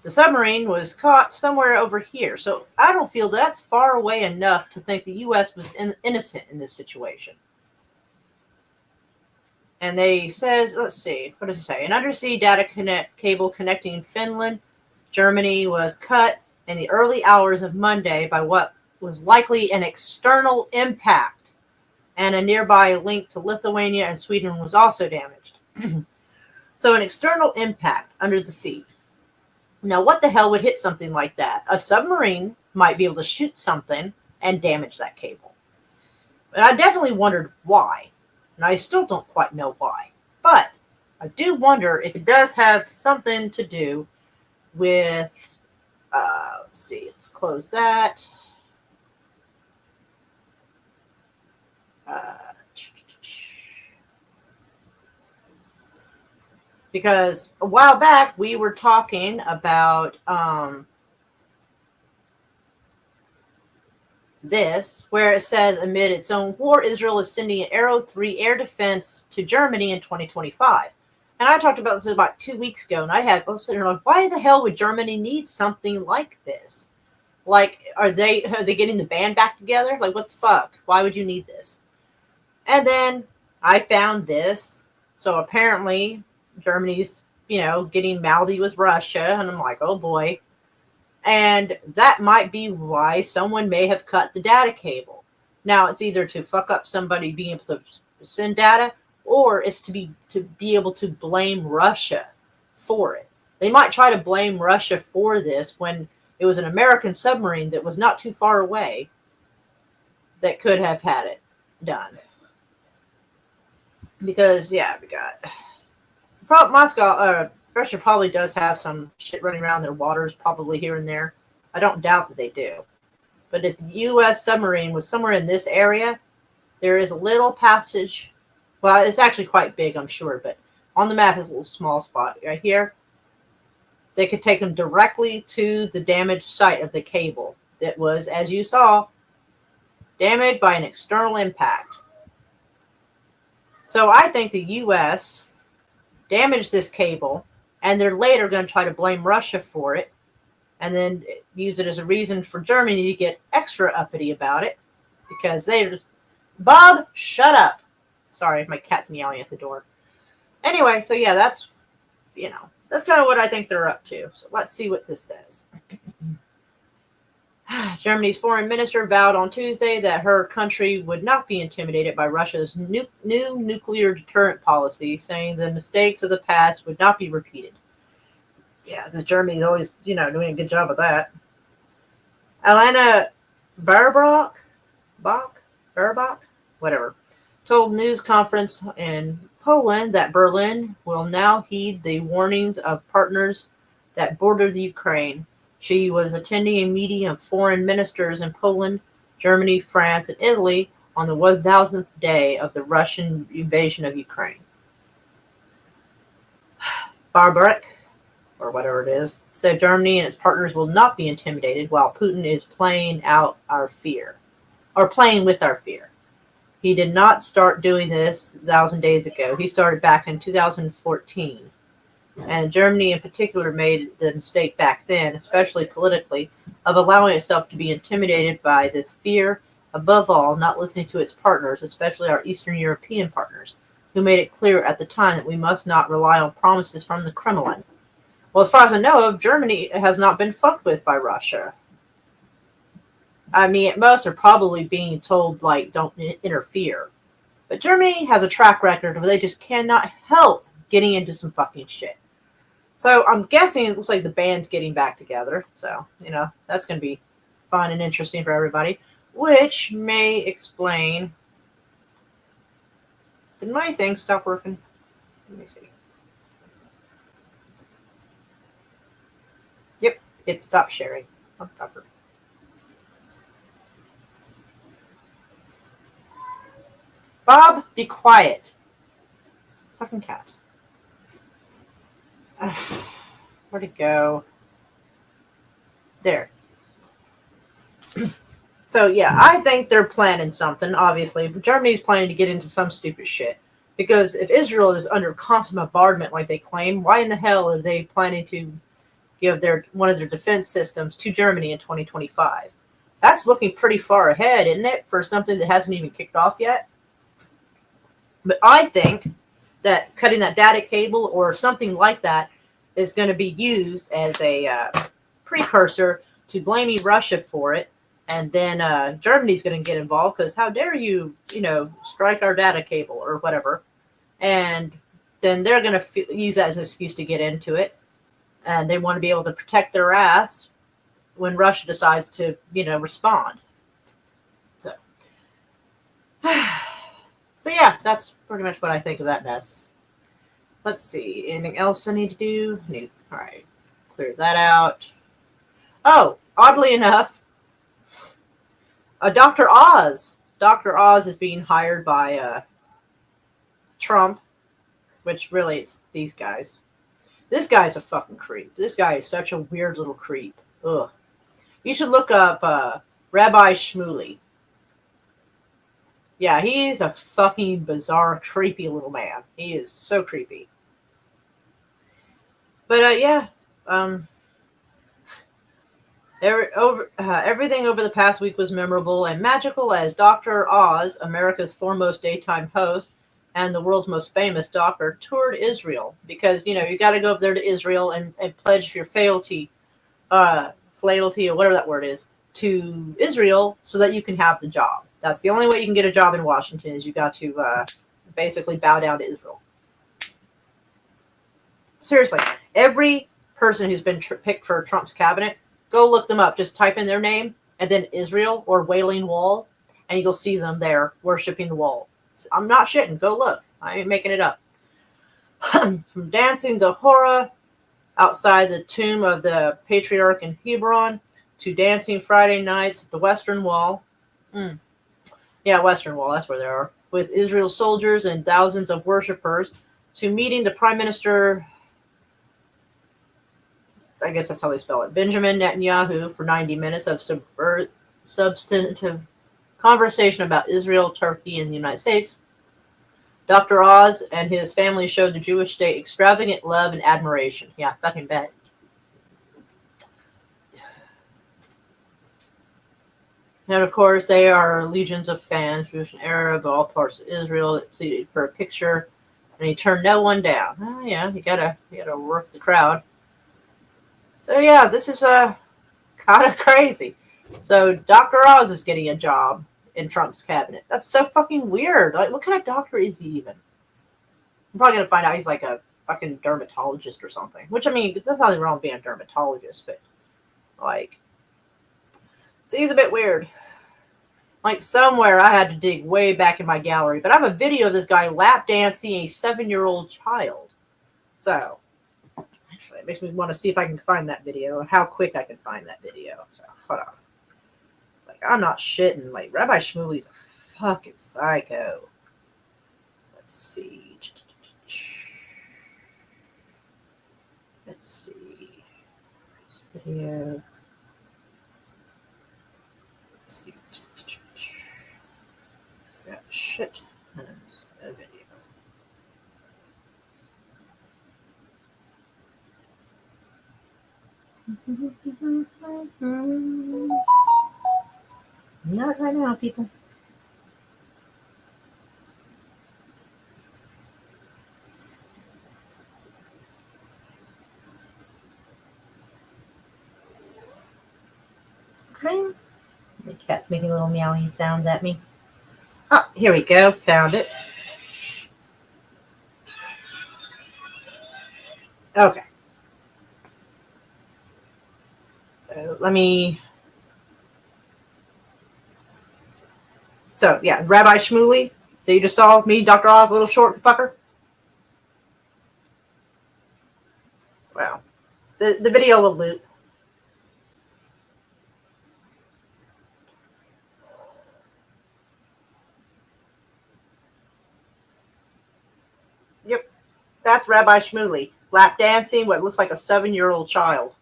the submarine was caught somewhere over here. So I don't feel that's far away enough to think the U.S. was innocent in this situation. And they said, let's see, what does it say? An undersea data cable connecting Finland, Germany was cut in the early hours of Monday by what was likely an external impact. And a nearby link to Lithuania and Sweden was also damaged. So an external impact under the sea. Now, what the hell would hit something like that? A submarine might be able to shoot something and damage that cable. But I definitely wondered why. And I still don't quite know why. But I do wonder if it does have something to do with, let's see, let's close that. Because a while back we were talking about this, where it says amid its own war, Israel is sending an Arrow 3 air defense to Germany in 2025. And I talked about this about 2 weeks ago, and I was sitting there like, why the hell would Germany need something like this? Like, are they getting the band back together? Like, what the fuck? Why would you need this? And then I found this. So apparently Germany's, getting mouthy with Russia. And I'm like, oh boy. And that might be why someone may have cut the data cable. Now, it's either to fuck up somebody being able to send data, or it's to be able to blame Russia for it. They might try to blame Russia for this when it was an American submarine that was not too far away that could have had it done. Because, yeah, we got... Russia probably does have some shit running around their waters, probably here and there. I don't doubt that they do. But if the U.S. submarine was somewhere in this area, there is a little passage. Well, it's actually quite big, I'm sure, but on the map is a little small spot right here. They could take them directly to the damaged site of the cable that was, as you saw, damaged by an external impact. So I think the U.S. damaged this cable, and they're later going to try to blame Russia for it, and then use it as a reason for Germany to get extra uppity about it, because Bob, shut up. Sorry, my cat's meowing at the door. Anyway, so yeah, that's kind of what I think they're up to. So let's see what this says. Germany's foreign minister vowed on Tuesday that her country would not be intimidated by Russia's new nuclear deterrent policy, saying the mistakes of the past would not be repeated. Yeah, the Germany's always, doing a good job of that. Alana Baerbock, whatever, told news conference in Poland that Berlin will now heed the warnings of partners that border the Ukraine. She was attending a meeting of foreign ministers in Poland, Germany, France, and Italy on the 1,000th day of the Russian invasion of Ukraine. Baerbock or whatever it is, said Germany and its partners will not be intimidated while Putin is playing out our fear, or playing with our fear. He did not start doing this 1,000 days ago. He started back in 2014. And Germany in particular made the mistake back then, especially politically, of allowing itself to be intimidated by this fear, above all, not listening to its partners, especially our Eastern European partners, who made it clear at the time that we must not rely on promises from the Kremlin. Well, as far as I know of, Germany has not been fucked with by Russia. I mean, at most, they're probably being told, like, don't interfere. But Germany has a track record where they just cannot help getting into some fucking shit. So I'm guessing it looks like the band's getting back together. So, that's going to be fun and interesting for everybody. Which may explain... Did my thing stop working? Let me see. Yep, it stopped sharing. Bob, be quiet. Fucking cat. Where'd it go? There. So, yeah, I think they're planning something, obviously. Germany's planning to get into some stupid shit. Because if Israel is under constant bombardment like they claim, why in the hell are they planning to give one of their defense systems to Germany in 2025? That's looking pretty far ahead, isn't it, for something that hasn't even kicked off yet? But I think that cutting that data cable or something like that is going to be used as a precursor to blaming Russia for it. And then Germany's going to get involved because how dare you, strike our data cable or whatever. And then they're going to use that as an excuse to get into it. And they want to be able to protect their ass when Russia decides to, respond. So, yeah, that's pretty much what I think of that mess. Let's see. Anything else I need to do? All right. Clear that out. Oh, oddly enough, Dr. Oz. Dr. Oz is being hired by Trump, which really it's these guys. This guy's a fucking creep. This guy is such a weird little creep. Ugh. You should look up Rabbi Shmuley. Yeah, he's a fucking bizarre, creepy little man. He is so creepy. But yeah, everything over the past week was memorable and magical as Dr. Oz, America's foremost daytime host and the world's most famous doctor, toured Israel. Because, you got to go up there to Israel and pledge your fealty, or whatever that word is, to Israel so that you can have the job. That's the only way you can get a job in Washington is you got to basically bow down to Israel. Seriously, every person who's been picked for Trump's cabinet, go look them up. Just type in their name and then Israel or Wailing Wall, and you'll see them there worshiping the wall. I'm not shitting. Go look. I ain't making it up. From dancing the Hora outside the tomb of the patriarch in Hebron to dancing Friday nights at the Western Wall. Yeah, Western Wall. That's where they are. With Israel's soldiers and thousands of worshipers to meeting the Prime Minister, I guess that's how they spell it, Benjamin Netanyahu for 90 minutes of substantive conversation about Israel, Turkey, and the United States. Dr. Oz and his family showed the Jewish state extravagant love and admiration. Yeah, fucking bet. And of course, they are legions of fans, Jewish and Arab, all parts of Israel, that pleaded for a picture, and he turned no one down. Oh yeah, you gotta work the crowd. So yeah, this is kind of crazy. So Dr. Oz is getting a job in Trump's cabinet. That's so fucking weird. Like, what kind of doctor is he even? I'm probably gonna find out he's like a fucking dermatologist or something. Which, I mean, there's nothing wrong with being a dermatologist, but like, he's a bit weird. Like, somewhere I had to dig way back in my gallery, but I have a video of this guy lap dancing a 7-year-old child. So, actually, it makes me want to see if I can find that video and how quick I can find that video. So, hold on. Like, I'm not shitting. Like, Rabbi Shmuley's a fucking psycho. Let's see. Let's see. Video. Let's see. That shit tons of video. Not right now, people. Okay. The cat's making little meowing sounds at me. Oh, here we go. Found it. Okay. So let me. So yeah, Rabbi Shmuley that you just saw, me, Dr. Oz, little short fucker. Well, the video will loop. Yep, that's Rabbi Shmuley lap dancing what looks like a 7-year-old child.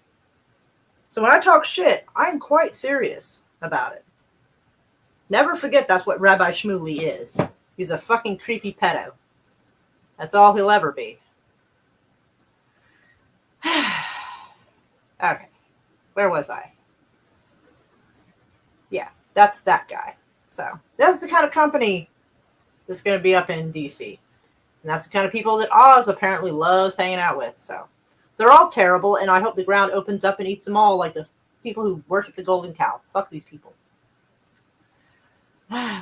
So when I talk shit, I'm quite serious about it. Never forget that's what Rabbi Shmuley is. He's a fucking creepy pedo. That's all he'll ever be. Okay. Where was I? Yeah, that's that guy. So that's the kind of company that's going to be up in DC. And that's the kind of people that Oz apparently loves hanging out with. So they're all terrible, and I hope the ground opens up and eats them all like the people who worship the golden cow. Fuck these people.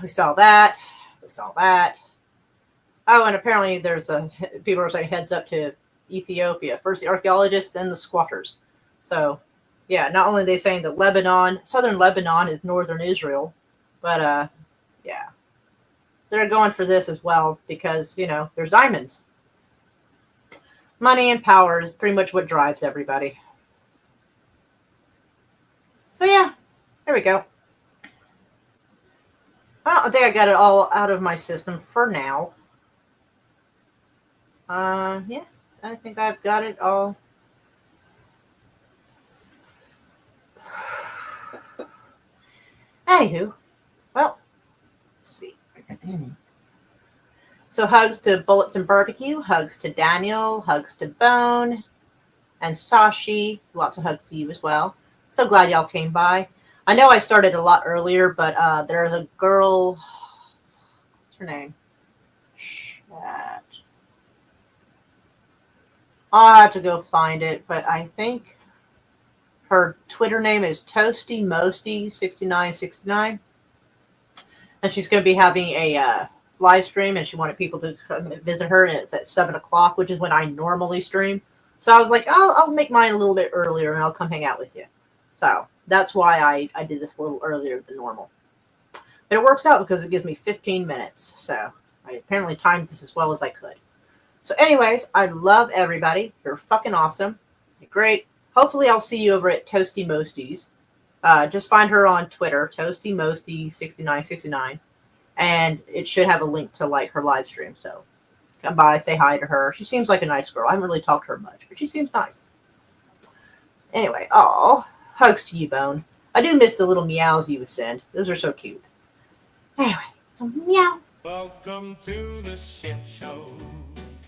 We saw that. We saw that. Oh, and apparently there's people are saying heads up to Ethiopia. First the archaeologists, then the squatters. So, yeah, not only are they saying that Lebanon, southern Lebanon is northern Israel, but, yeah. They're going for this as well because, you know, there's diamonds. Money and power is pretty much what drives everybody. So, yeah, there we go. Well, I think I got it all out of my system for now. Yeah, I think I've got it all. Anywho, well, let's see. So hugs to Bullets and Barbecue, hugs to Daniel, hugs to Bone, and Sashi. Lots of hugs to you as well. So glad y'all came by. I know I started a lot earlier, but there's a girl. What's her name? I'll have to go find it, but I think her Twitter name is Toasty Mosty 6969. And she's going to be having a live stream, and she wanted people to come and visit her, and it's at 7 o'clock, which is when I normally stream. So I was like, I'll make mine a little bit earlier, and I'll come hang out with you. So that's why I did this a little earlier than normal. But it works out because it gives me 15 minutes. So I apparently timed this as well as I could. So anyways, I love everybody. You're fucking awesome. You're great. Hopefully I'll see you over at Toasty Mosties. Just find her on Twitter, Toasty Mosty 6969. And it should have a link to like her live stream. So come by, say hi to her. She seems like a nice girl. I haven't really talked to her much, but she seems nice. Anyway, hugs to you, Bone. I do miss the little meows you would send. Those are so cute. Anyway, so meow.
Welcome to the ship show.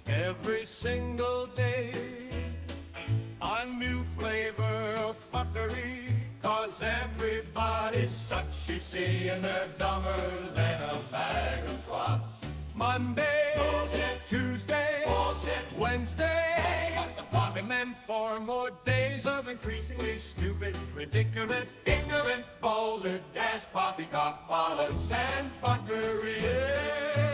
Every single day, a new flavor of fuckery. Cause everybody's such, you see, and they're dumber than a bag of clots. Monday, bullshit. Tuesday, bullshit. Wednesday, what the fuck? And then 4 more days of increasingly stupid, ridiculous, ignorant, boulder, dash, poppycock, bollocks, and fuckery. Yeah.